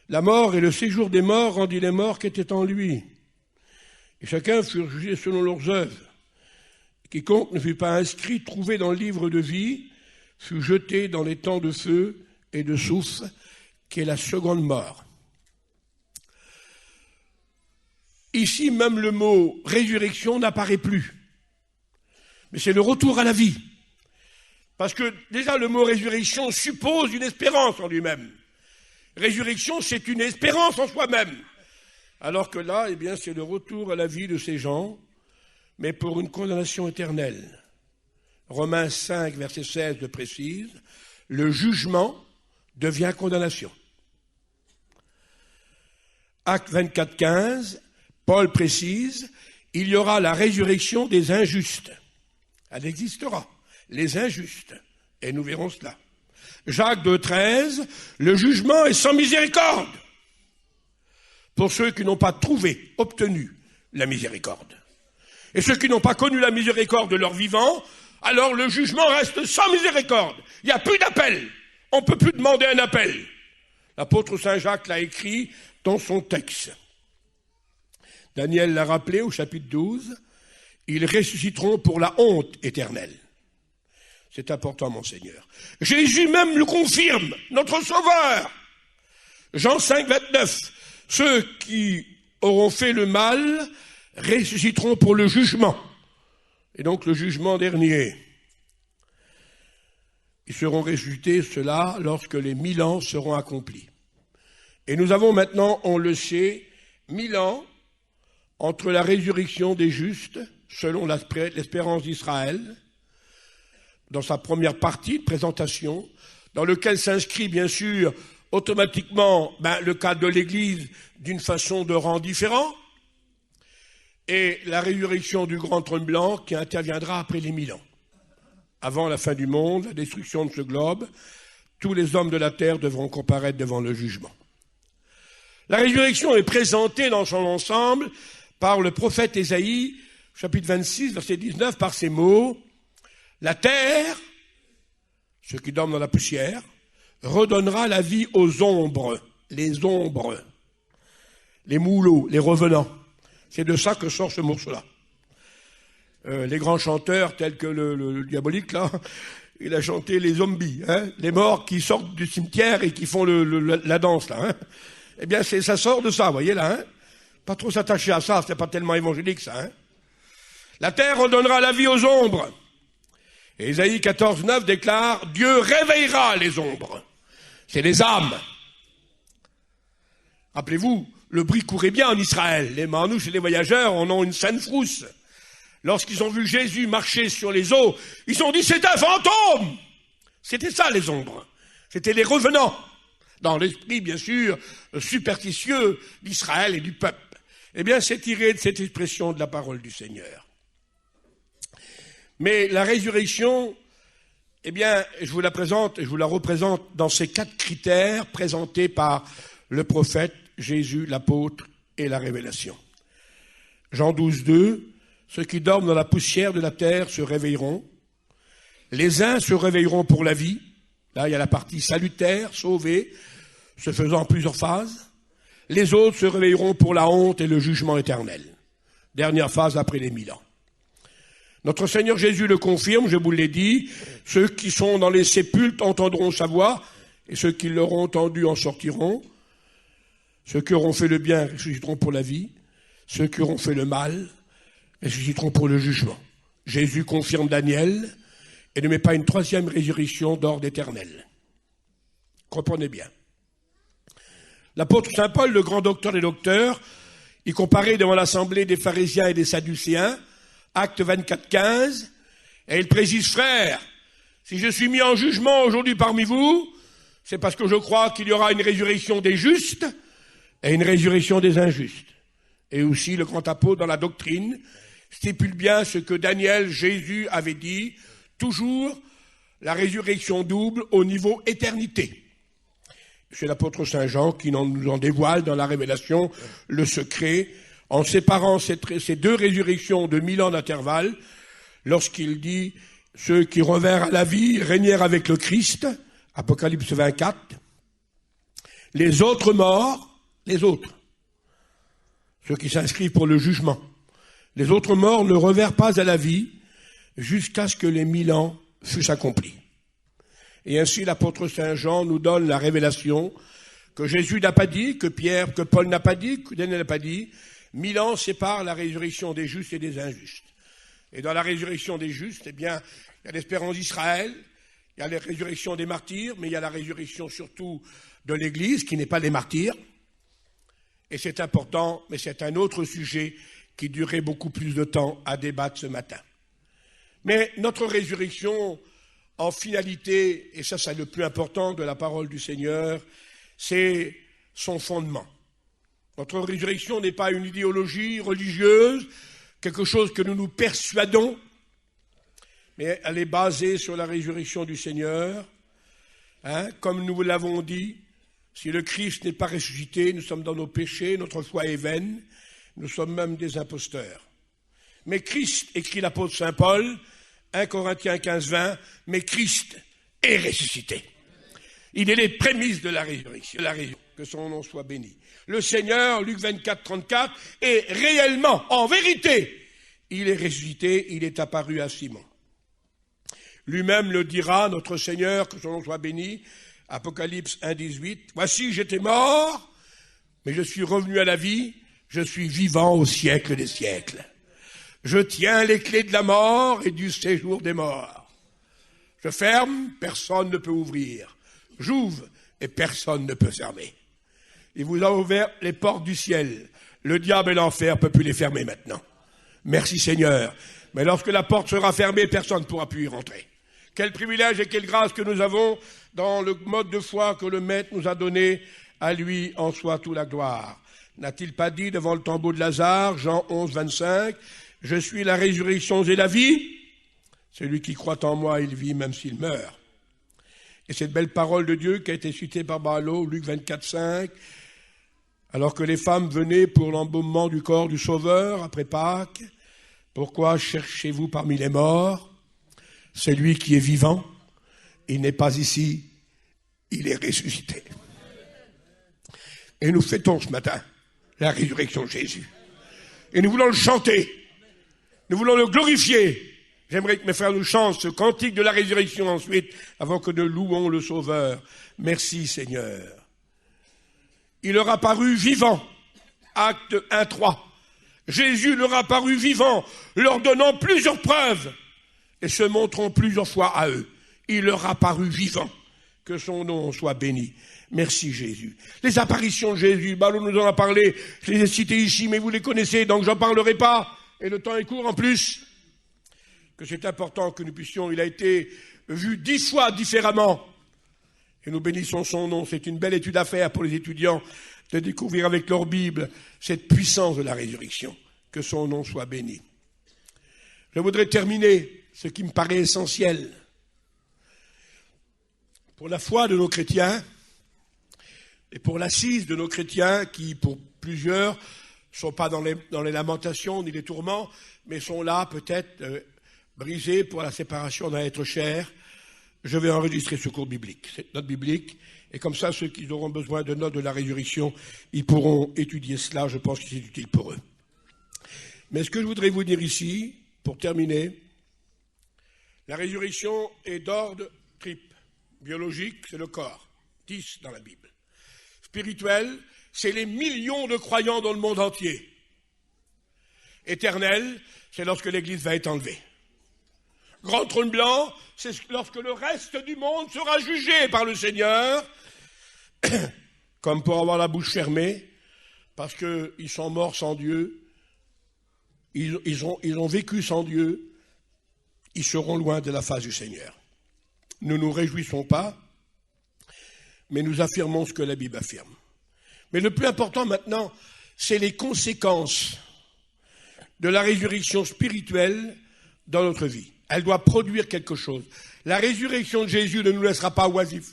La mort et le séjour des morts rendit les morts qui étaient en lui. Et chacun fut jugé selon leurs œuvres. Quiconque ne fut pas inscrit, trouvé dans le livre de vie, fut jeté dans les temps de feu et de soufre, qui est la seconde mort. Ici, même le mot résurrection n'apparaît plus. Mais c'est le retour à la vie. Parce que déjà le mot résurrection suppose une espérance en lui-même. Résurrection, c'est une espérance en soi-même. Alors que là, eh bien, c'est le retour à la vie de ces gens, mais pour une condamnation éternelle. Romains 5, verset 16 le précise, le jugement devient condamnation. Acte 24, 15, Paul précise, il y aura la résurrection des injustes. Elle existera, les injustes, et nous verrons cela. Jacques 2, 13, le jugement est sans miséricorde pour ceux qui n'ont pas trouvé, obtenu la miséricorde. Et ceux qui n'ont pas connu la miséricorde de leur vivant, alors le jugement reste sans miséricorde. Il n'y a plus d'appel. On ne peut plus demander un appel. L'apôtre Saint Jacques l'a écrit dans son texte. Daniel l'a rappelé au chapitre 12. Ils ressusciteront pour la honte éternelle. C'est important, mon Seigneur. Jésus même le confirme, notre Sauveur. Jean 5, 29. Ceux qui auront fait le mal ressusciteront pour le jugement. Et donc le jugement dernier. Ils seront ressuscités, ceux-là, lorsque les 1000 ans seront accomplis. Et nous avons maintenant, on le sait, 1000 ans entre la résurrection des justes, selon l'espérance d'Israël, dans sa première partie de présentation, dans lequel s'inscrit bien sûr automatiquement le cas de l'Église d'une façon de rang différent. et la résurrection du grand trône blanc qui interviendra après les 1000 ans. Avant la fin du monde, la destruction de ce globe, tous les hommes de la terre devront comparaître devant le jugement. La résurrection est présentée dans son ensemble par le prophète Ésaïe, chapitre 26, verset 19, par ces mots: « La terre, ceux qui dorment dans la poussière, redonnera la vie aux ombres, les moulots, les revenants. » C'est de ça que sort ce morceau-là. Les grands chanteurs, tels que le diabolique, là, il a chanté les zombies, hein, les morts qui sortent du cimetière et qui font la danse, là. Hein. Eh bien, ça sort de ça, vous voyez, là. Hein. Pas trop s'attacher à ça, c'est pas tellement évangélique, ça. Hein. La terre redonnera la vie aux ombres. Et Ésaïe 14, 9 déclare: Dieu réveillera les ombres. C'est les âmes. Rappelez-vous, le bruit courait bien en Israël. Les manouches et les voyageurs en ont une sainte frousse. Lorsqu'ils ont vu Jésus marcher sur les eaux, ils ont dit: c'est un fantôme. C'était ça, les ombres. C'était les revenants. Dans l'esprit, bien sûr, superstitieux d'Israël et du peuple. Eh bien, c'est tiré de cette expression de la parole du Seigneur. Mais la résurrection, eh bien, je vous la présente, je vous la représente dans ces 4 critères présentés par le prophète, Jésus, l'apôtre et la révélation. Jean 12, 2, ceux qui dorment dans la poussière de la terre se réveilleront. Les uns se réveilleront pour la vie. Là, il y a la partie salutaire, sauvée, se faisant en plusieurs phases. Les autres se réveilleront pour la honte et le jugement éternel. Dernière phase après les 1000 ans. Notre Seigneur Jésus le confirme, je vous l'ai dit, ceux qui sont dans les sépulcres entendront sa voix, et ceux qui l'auront entendu en sortiront. Ceux qui auront fait le bien ressusciteront pour la vie, ceux qui auront fait le mal ressusciteront pour le jugement. Jésus confirme Daniel et ne met pas une 3e résurrection d'ordre éternel. Comprenez bien. L'apôtre Saint Paul, le grand docteur des docteurs, il comparait devant l'assemblée des pharisiens et des sadducéens, acte 24, 15, et il précise: frères, si je suis mis en jugement aujourd'hui parmi vous, c'est parce que je crois qu'il y aura une résurrection des justes et une résurrection des injustes. Et aussi, le grand apôtre dans la doctrine stipule bien ce que Daniel, Jésus avait dit, toujours la résurrection double au niveau éternité. C'est l'apôtre Saint Jean qui nous en dévoile dans la révélation le secret, en séparant ces 2 résurrections de 1000 ans d'intervalle, lorsqu'il dit « Ceux qui revinrent à la vie régnèrent avec le Christ », Apocalypse 24, les autres morts, les autres, ceux qui s'inscrivent pour le jugement, les autres morts ne revinrent pas à la vie jusqu'à ce que les 1000 ans fussent accomplis. Et ainsi l'apôtre Saint Jean nous donne la révélation que Jésus n'a pas dit, que Paul n'a pas dit, que Daniel n'a pas dit. 1000 ans séparent la résurrection des justes et des injustes. Et dans la résurrection des justes, eh bien, il y a l'espérance d'Israël, il y a la résurrection des martyrs, mais il y a la résurrection surtout de l'Église, qui n'est pas des martyrs. Et c'est important, mais c'est un autre sujet qui durerait beaucoup plus de temps à débattre ce matin. Mais notre résurrection, en finalité, et ça c'est le plus important de la parole du Seigneur, c'est son fondement. Notre résurrection n'est pas une idéologie religieuse, quelque chose que nous nous persuadons, mais elle est basée sur la résurrection du Seigneur. Comme nous l'avons dit, si le Christ n'est pas ressuscité, nous sommes dans nos péchés, notre foi est vaine, nous sommes même des imposteurs. Mais Christ, écrit l'apôtre Saint Paul, 1 Corinthiens 15, 20, mais Christ est ressuscité. Il est les prémices de la résurrection, que son nom soit béni. Le Seigneur, Luc 24, 34, est réellement, en vérité, il est ressuscité, il est apparu à Simon. Lui-même le dira, notre Seigneur, que son nom soit béni, Apocalypse 1, 18, voici, j'étais mort, mais je suis revenu à la vie, je suis vivant au siècle des siècles. Je tiens les clés de la mort et du séjour des morts. Je ferme, personne ne peut ouvrir. J'ouvre et personne ne peut fermer. Il vous a ouvert les portes du ciel. Le diable et l'enfer ne peuvent plus les fermer maintenant. Merci Seigneur. Mais lorsque la porte sera fermée, personne ne pourra plus y rentrer. Quel privilège et quelle grâce que nous avons dans le mode de foi que le Maître nous a donné. À lui en soit toute la gloire. N'a-t-il pas dit devant le tombeau de Lazare, Jean 11, 25, « Je suis la résurrection et la vie. Celui qui croit en moi, il vit même s'il meurt. » Et cette belle parole de Dieu qui a été citée par Barlow, Luc 24, 5, alors que les femmes venaient pour l'embaumement du corps du Sauveur après Pâques, pourquoi cherchez-vous parmi les morts celui qui est vivant? Il n'est pas ici, il est ressuscité. Et nous fêtons ce matin la résurrection de Jésus. Et nous voulons le chanter, nous voulons le glorifier. J'aimerais que mes frères nous chantent ce cantique de la résurrection ensuite, avant que nous louons le Sauveur. Merci Seigneur. Il leur a paru vivant. Acte 1, 3. Jésus leur a paru vivant, leur donnant plusieurs preuves et se montrant plusieurs fois à eux. Il leur a paru vivant. Que son nom soit béni. Merci Jésus. Les apparitions de Jésus, Ballot nous en a parlé, je les ai citées ici, mais vous les connaissez, donc j'en parlerai pas. Et le temps est court en plus. Que c'est important que nous puissions, il a été vu 10 fois différemment. Et nous bénissons son nom. C'est une belle étude à faire pour les étudiants de découvrir avec leur Bible cette puissance de la résurrection. Que son nom soit béni. Je voudrais terminer ce qui me paraît essentiel. Pour la foi de nos chrétiens et pour l'assise de nos chrétiens qui, pour plusieurs, ne sont pas dans les lamentations ni les tourments, mais sont là peut-être brisés pour la séparation d'un être cher, je vais enregistrer ce cours biblique, cette note biblique, et comme ça, ceux qui auront besoin de notes de la résurrection, ils pourront étudier cela, je pense que c'est utile pour eux. Mais ce que je voudrais vous dire ici, pour terminer, la résurrection est d'ordre triple. Biologique, c'est le corps, 10 dans la Bible. Spirituel, c'est les millions de croyants dans le monde entier. Éternel, c'est lorsque l'Église va être enlevée. Grand trône blanc, c'est lorsque le reste du monde sera jugé par le Seigneur, comme pour avoir la bouche fermée, parce qu'ils sont morts sans Dieu, ils ont vécu sans Dieu, ils seront loin de la face du Seigneur. Nous ne nous réjouissons pas, mais nous affirmons ce que la Bible affirme. Mais le plus important maintenant, c'est les conséquences de la résurrection spirituelle dans notre vie. Elle doit produire quelque chose. La résurrection de Jésus ne nous laissera pas oisifs.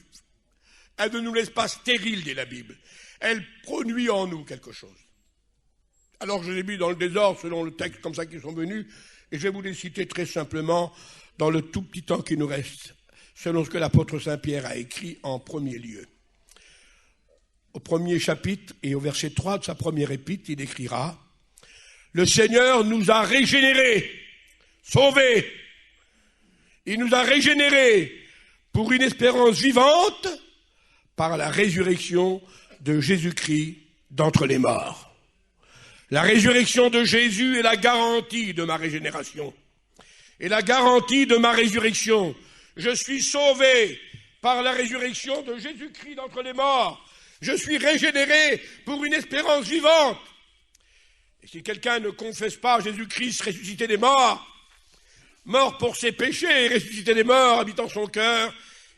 Elle ne nous laisse pas stériles, dit la Bible. Elle produit en nous quelque chose. Alors je l'ai mis dans le désordre selon le texte comme ça qu'ils sont venus, et je vais vous les citer très simplement dans le tout petit temps qui nous reste, selon ce que l'apôtre Saint-Pierre a écrit en premier lieu. Au premier chapitre et au verset 3 de sa première épître, il écrira « Le Seigneur nous a régénérés, sauvés. Il nous a régénérés pour une espérance vivante par la résurrection de Jésus-Christ d'entre les morts. » La résurrection de Jésus est la garantie de ma régénération et la garantie de ma résurrection. Je suis sauvé par la résurrection de Jésus-Christ d'entre les morts. Je suis régénéré pour une espérance vivante. Et si quelqu'un ne confesse pas Jésus-Christ ressuscité des morts, mort pour ses péchés et ressuscité des morts, habitant son cœur,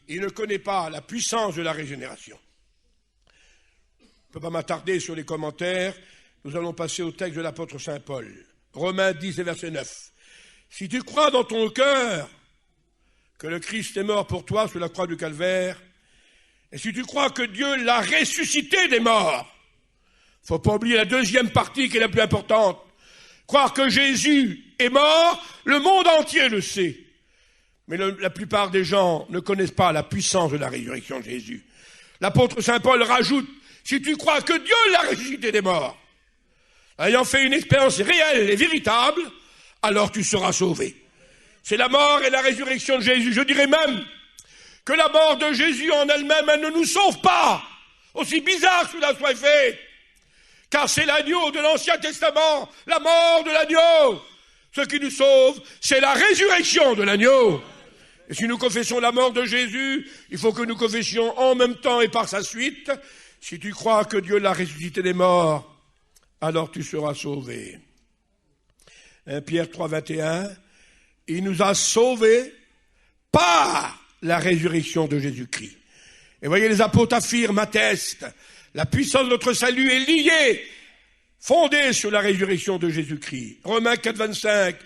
il ne connaît pas la puissance de la régénération. Je ne peux pas m'attarder sur les commentaires. Nous allons passer au texte de l'apôtre Saint Paul. Romains 10 et verset 9. Si tu crois dans ton cœur que le Christ est mort pour toi sur la croix du Calvaire, et si tu crois que Dieu l'a ressuscité des morts, il ne faut pas oublier la deuxième partie qui est la plus importante. Croire que Jésus est mort, le monde entier le sait. Mais la plupart des gens ne connaissent pas la puissance de la résurrection de Jésus. L'apôtre Saint Paul rajoute, si tu crois que Dieu l'a ressuscité des morts, ayant fait une expérience réelle et véritable, alors tu seras sauvé. C'est la mort et la résurrection de Jésus. Je dirais même que la mort de Jésus en elle-même, elle ne nous sauve pas, aussi bizarre que cela soit fait, car c'est l'agneau de l'Ancien Testament, la mort de l'agneau. Ce qui nous sauve, c'est la résurrection de l'agneau. Et si nous confessons la mort de Jésus, il faut que nous confessions en même temps et par sa suite, si tu crois que Dieu l'a ressuscité des morts, alors tu seras sauvé. 1 Pierre 3, 21, il nous a sauvés par la résurrection de Jésus-Christ. Et voyez, les apôtres affirment, attestent, la puissance de notre salut est liée fondée sur la résurrection de Jésus-Christ. Romains 4, 25.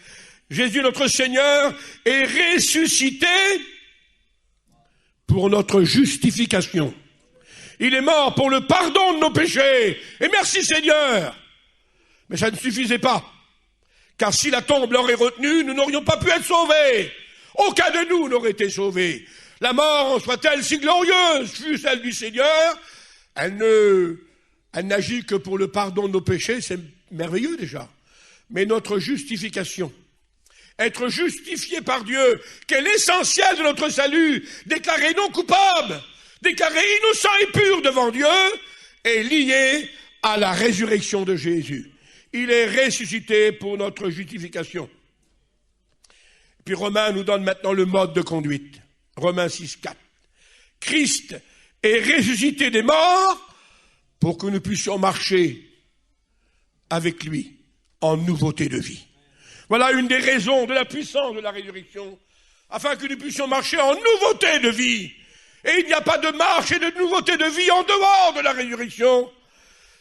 Jésus notre Seigneur est ressuscité pour notre justification. Il est mort pour le pardon de nos péchés. Et merci Seigneur. Mais ça ne suffisait pas. Car si la tombe l'aurait retenu, nous n'aurions pas pu être sauvés. Aucun de nous n'aurait été sauvé. La mort, en soit-elle si glorieuse, fut celle du Seigneur, elle n'agit que pour le pardon de nos péchés, c'est merveilleux déjà. Mais notre justification, être justifié par Dieu, qui est l'essentiel de notre salut, déclaré non coupable, déclaré innocent et pur devant Dieu, est lié à la résurrection de Jésus. Il est ressuscité pour notre justification. Puis Romains nous donne maintenant le mode de conduite. Romains 6, 4. Christ est ressuscité des morts pour que nous puissions marcher avec lui en nouveauté de vie. Voilà une des raisons de la puissance de la résurrection, afin que nous puissions marcher en nouveauté de vie. Et il n'y a pas de marche et de nouveauté de vie en dehors de la résurrection.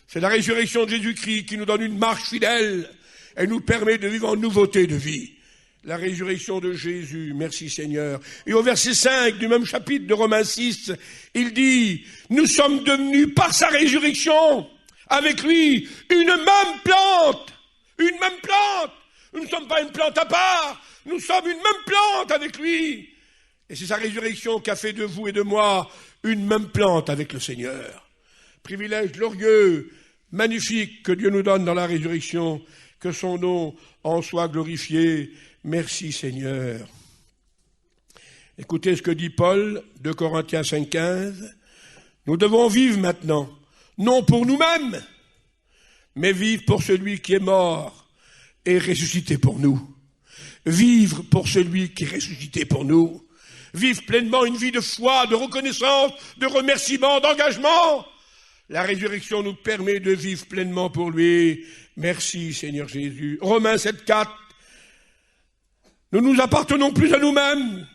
C'est la résurrection de Jésus-Christ qui nous donne une marche fidèle et nous permet de vivre en nouveauté de vie. La résurrection de Jésus, merci Seigneur. Et au verset 5 du même chapitre de Romains 6, il dit, nous sommes devenus par sa résurrection, avec lui, une même plante. Une même plante. Nous ne sommes pas une plante à part, nous sommes une même plante avec lui. Et c'est sa résurrection qui a fait de vous et de moi une même plante avec le Seigneur. Privilège glorieux, magnifique que Dieu nous donne dans la résurrection, que son nom en soit glorifié. Merci Seigneur. Écoutez ce que dit Paul, 2 Corinthiens 5, 15. Nous devons vivre maintenant, non pour nous-mêmes, mais vivre pour celui qui est mort et ressuscité pour nous. Vivre pour celui qui est ressuscité pour nous. Vivre pleinement une vie de foi, de reconnaissance, de remerciement, d'engagement. La résurrection nous permet de vivre pleinement pour lui. Merci Seigneur Jésus. Romains 7, 4. Nous ne nous appartenons plus à nous-mêmes,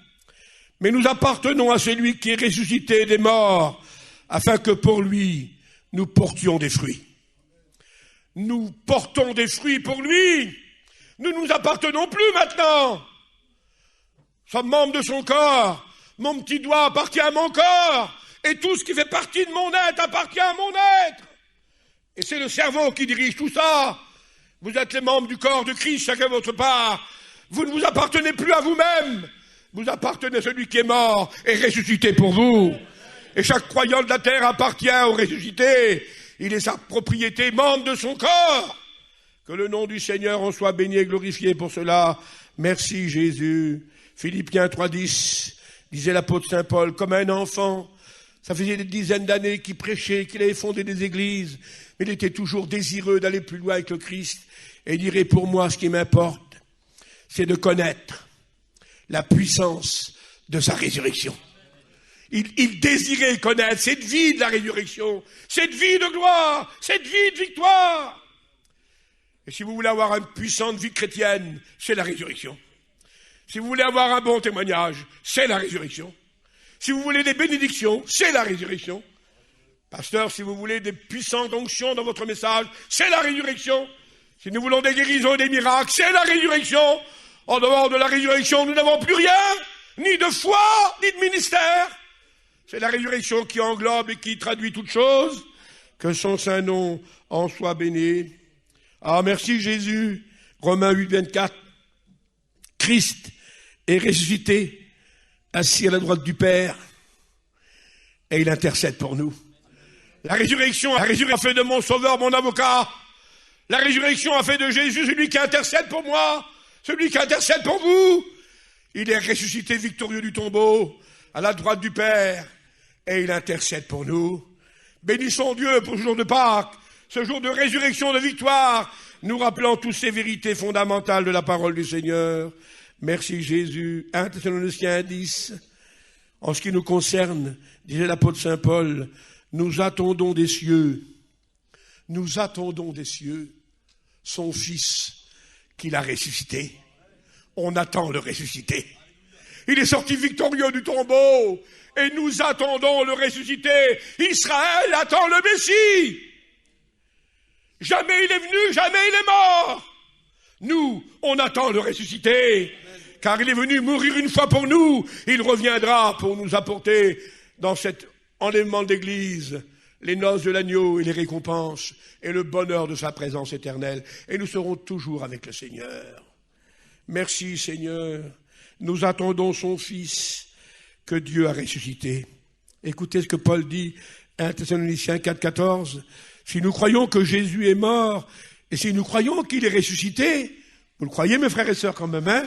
mais nous appartenons à celui qui est ressuscité des morts, afin que pour lui, nous portions des fruits. Nous portons des fruits pour lui. Nous ne nous appartenons plus maintenant. Nous sommes membres de son corps. Mon petit doigt appartient à mon corps. Et tout ce qui fait partie de mon être appartient à mon être. Et c'est le cerveau qui dirige tout ça. Vous êtes les membres du corps de Christ, chacun votre part. Vous ne vous appartenez plus à vous-même. Vous appartenez à celui qui est mort et ressuscité pour vous. Et chaque croyant de la terre appartient au ressuscité. Il est sa propriété, membre de son corps. Que le nom du Seigneur en soit béni et glorifié pour cela. Merci Jésus. Philippiens 3,10, disait l'apôtre Saint Paul, comme un enfant. Ça faisait des dizaines d'années qu'il prêchait, qu'il avait fondé des églises. Mais il était toujours désireux d'aller plus loin avec le Christ. Et il dirait, pour moi, ce qui m'importe, c'est de connaître la puissance de sa résurrection. Il désirait connaître cette vie de la résurrection, cette vie de gloire, cette vie de victoire. Et si vous voulez avoir une puissante vie chrétienne, c'est la résurrection. Si vous voulez avoir un bon témoignage, c'est la résurrection. Si vous voulez des bénédictions, c'est la résurrection. Pasteur, si vous voulez des puissantes onctions dans votre message, c'est la résurrection. Si nous voulons des guérisons et des miracles, c'est la résurrection. En dehors de la résurrection, nous n'avons plus rien, ni de foi, ni de ministère. C'est la résurrection qui englobe et qui traduit toutes choses. Que son saint nom en soit béni. Ah, merci Jésus. Romains 8, 24. Christ est ressuscité, assis à la droite du Père, et il intercède pour nous. La résurrection a fait de mon sauveur mon avocat. La résurrection a fait de Jésus celui qui intercède pour moi, celui qui intercède pour vous. Il est ressuscité victorieux du tombeau, à la droite du Père, et il intercède pour nous. Bénissons Dieu pour ce jour de Pâques, ce jour de résurrection, de victoire, nous rappelant toutes ces vérités fondamentales de la parole du Seigneur. Merci Jésus. 1 Thessaloniciens 10. En ce qui nous concerne, disait l'apôtre Saint Paul, nous attendons des cieux son Fils qu'il a ressuscité. On attend le ressuscité. Il est sorti victorieux du tombeau et nous attendons le ressuscité. Israël attend le Messie. Jamais il est venu, jamais il est mort. Nous, on attend le ressuscité, car il est venu mourir une fois pour nous. Il reviendra pour nous apporter dans cet enlèvement d'église les noces de l'agneau et les récompenses et le bonheur de sa présence éternelle. Et nous serons toujours avec le Seigneur. Merci Seigneur. Nous attendons son Fils que Dieu a ressuscité. Écoutez ce que Paul dit, 1 Thessaloniciens 4,14. Si nous croyons que Jésus est mort, et si nous croyons qu'il est ressuscité, vous le croyez mes frères et sœurs quand même, hein?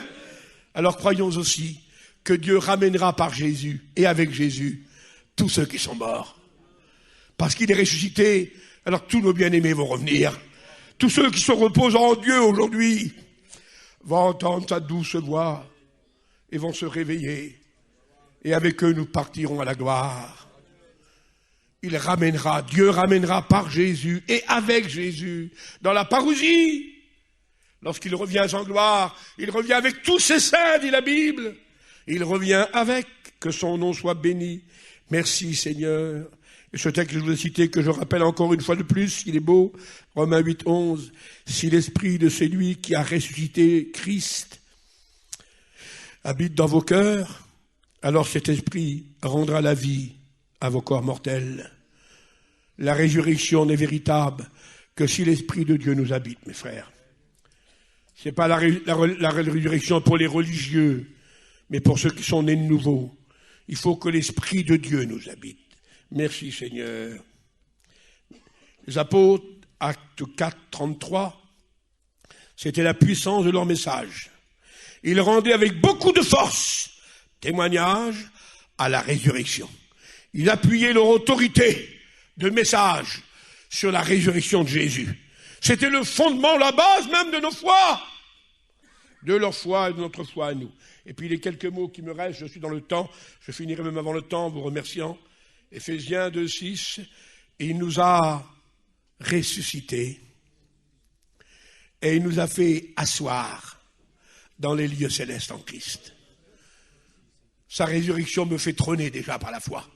Alors croyons aussi que Dieu ramènera par Jésus et avec Jésus tous ceux qui sont morts. Parce qu'il est ressuscité, alors tous nos bien-aimés vont revenir. Tous ceux qui se reposent en Dieu aujourd'hui vont entendre sa douce voix et vont se réveiller. Et avec eux, nous partirons à la gloire. Dieu ramènera par Jésus et avec Jésus dans la parousie. Lorsqu'il revient en gloire, il revient avec tous ses saints, dit la Bible. Il revient avec, que son nom soit béni. Merci Seigneur. Et ce texte que je vous ai cité, que je rappelle encore une fois de plus, il est beau, Romains 8, 11. Si l'esprit de celui qui a ressuscité Christ habite dans vos cœurs, alors cet esprit rendra la vie à vos corps mortels. La résurrection n'est véritable que si l'esprit de Dieu nous habite, mes frères. C'est pas la résurrection pour les religieux, mais pour ceux qui sont nés de nouveau. Il faut que l'esprit de Dieu nous habite. Merci Seigneur. Les apôtres, acte 4, 33, c'était la puissance de leur message. Ils rendaient avec beaucoup de force témoignage à la résurrection. Ils appuyaient leur autorité de message sur la résurrection de Jésus. C'était le fondement, la base même de nos foi, de leur foi et de notre foi à nous. Et puis les quelques mots qui me restent, je suis dans le temps, je finirai même avant le temps en vous remerciant. Éphésiens 2, 6, il nous a ressuscités et il nous a fait asseoir dans les lieux célestes en Christ. Sa résurrection me fait trôner déjà par la foi.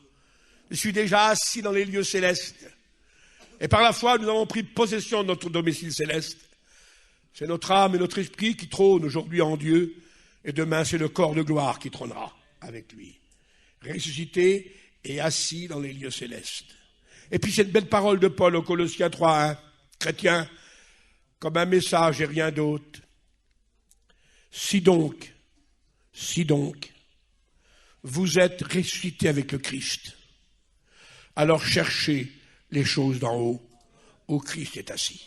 Je suis déjà assis dans les lieux célestes. Et par la foi, nous avons pris possession de notre domicile céleste. C'est notre âme et notre esprit qui trônent aujourd'hui en Dieu. Et demain, c'est le corps de gloire qui trônera avec lui. Ressuscité et assis dans les lieux célestes. Et puis cette belle parole de Paul au Colossiens 3:1, chrétien, comme un message et rien d'autre. Si donc, vous êtes ressuscité avec le Christ, alors cherchez les choses d'en haut, où Christ est assis.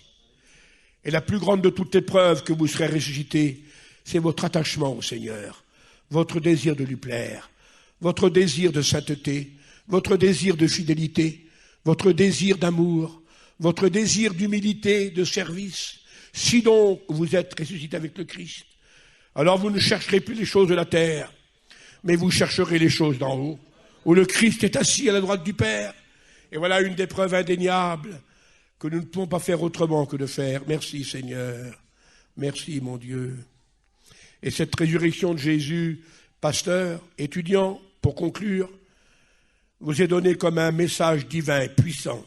Et la plus grande de toutes les preuves que vous serez ressuscité, c'est votre attachement au Seigneur, votre désir de lui plaire, votre désir de sainteté, votre désir de fidélité, votre désir d'amour, votre désir d'humilité, de service. Si donc vous êtes ressuscité avec le Christ, alors vous ne chercherez plus les choses de la terre, mais vous chercherez les choses d'en haut, où le Christ est assis à la droite du Père. Et voilà une des preuves indéniables que nous ne pouvons pas faire autrement que de faire. Merci Seigneur, merci mon Dieu. Et cette résurrection de Jésus, pasteur, étudiant, pour conclure, vous est donnée comme un message divin, puissant.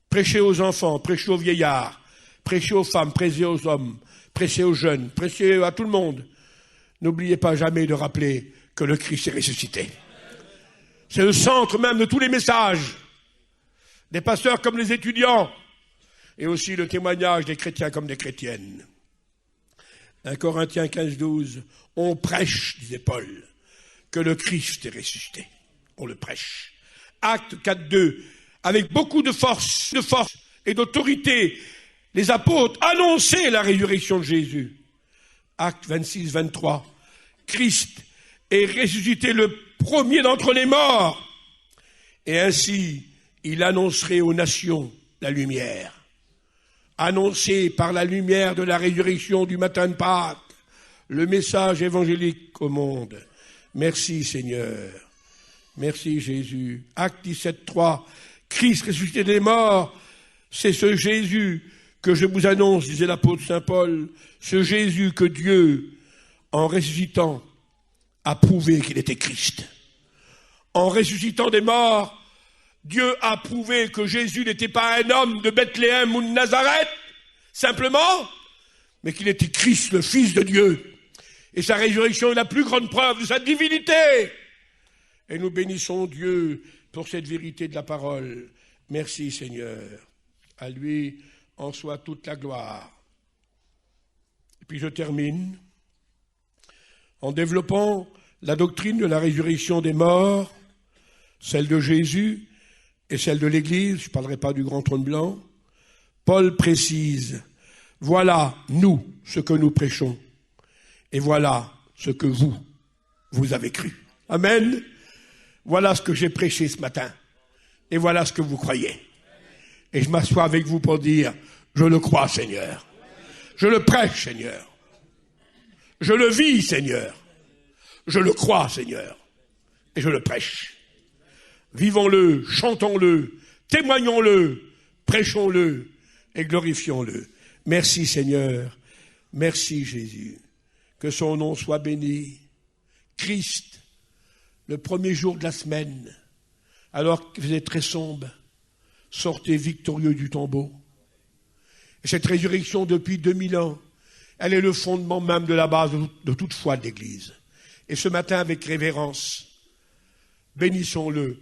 Prêchez aux enfants, prêchez aux vieillards, prêchez aux femmes, prêchez aux hommes, prêchez aux jeunes, prêchez à tout le monde. N'oubliez pas jamais de rappeler que le Christ est ressuscité. C'est le centre même de tous les messages, des pasteurs comme les étudiants, et aussi le témoignage des chrétiens comme des chrétiennes. 1 Corinthiens 15, 12, on prêche, disait Paul, que le Christ est ressuscité. On le prêche. Acte 4, 2, avec beaucoup de force et d'autorité, les apôtres annonçaient la résurrection de Jésus. Acte 26, 23, Christ est ressuscité le premier d'entre les morts. Et ainsi, il annoncerait aux nations la lumière. Annoncé par la lumière de la résurrection du matin de Pâques, le message évangélique au monde. Merci Seigneur. Merci Jésus. Acte 17, 3, Christ ressuscité des morts, c'est ce Jésus que je vous annonce, disait l'apôtre Saint Paul, ce Jésus que Dieu, en ressuscitant, a prouvé qu'il était Christ. En ressuscitant des morts, Dieu a prouvé que Jésus n'était pas un homme de Bethléem ou de Nazareth, simplement, mais qu'il était Christ, le Fils de Dieu. Et sa résurrection est la plus grande preuve de sa divinité. Et nous bénissons Dieu pour cette vérité de la parole. Merci Seigneur. À lui en soit toute la gloire. Et puis je termine en développant la doctrine de la résurrection des morts, celle de Jésus et celle de l'Église. Je ne parlerai pas du grand trône blanc. Paul précise, voilà nous ce que nous prêchons et voilà ce que vous avez cru. Amen. Voilà ce que j'ai prêché ce matin et voilà ce que vous croyez. Et je m'assois avec vous pour dire, je le crois Seigneur. Je le prêche Seigneur. Je le vis Seigneur. Je le crois Seigneur. Et je le prêche. Vivons-le, chantons-le, témoignons-le, prêchons-le et glorifions-le. Merci Seigneur, merci Jésus. Que son nom soit béni. Christ, le premier jour de la semaine, alors qu'il faisait très sombre, sortait victorieux du tombeau. Et cette résurrection depuis 2000 ans, elle est le fondement même de la base de toute foi de l'Église. Et ce matin, avec révérence, bénissons-le.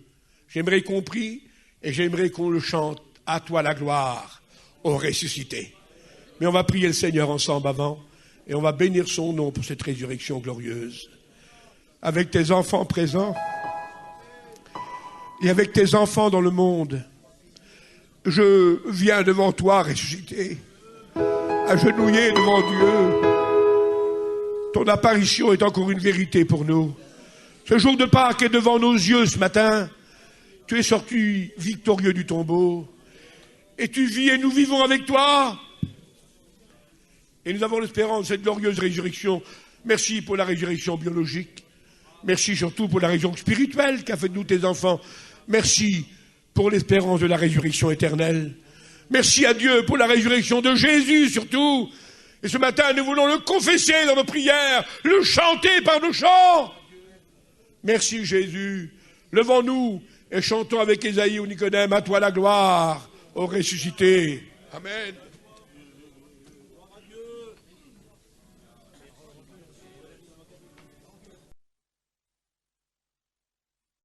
J'aimerais qu'on prie et j'aimerais qu'on le chante. À toi la gloire, ô ressuscité. Mais on va prier le Seigneur ensemble avant et on va bénir son nom pour cette résurrection glorieuse. Avec tes enfants présents et avec tes enfants dans le monde, je viens devant toi ressuscité, agenouillé devant Dieu. Ton apparition est encore une vérité pour nous. Ce jour de Pâques est devant nos yeux ce matin. Tu es sorti victorieux du tombeau. Et tu vis et nous vivons avec toi. Et nous avons l'espérance de cette glorieuse résurrection. Merci pour la résurrection biologique. Merci surtout pour la résurrection spirituelle qu'a fait de nous tes enfants. Merci pour l'espérance de la résurrection éternelle. Merci à Dieu pour la résurrection de Jésus surtout. Et ce matin, nous voulons le confesser dans nos prières, le chanter par nos chants. Merci Jésus. Levons-nous et chantons avec Ésaïe ou Nicodème, à toi la gloire, ô ressuscité. Amen.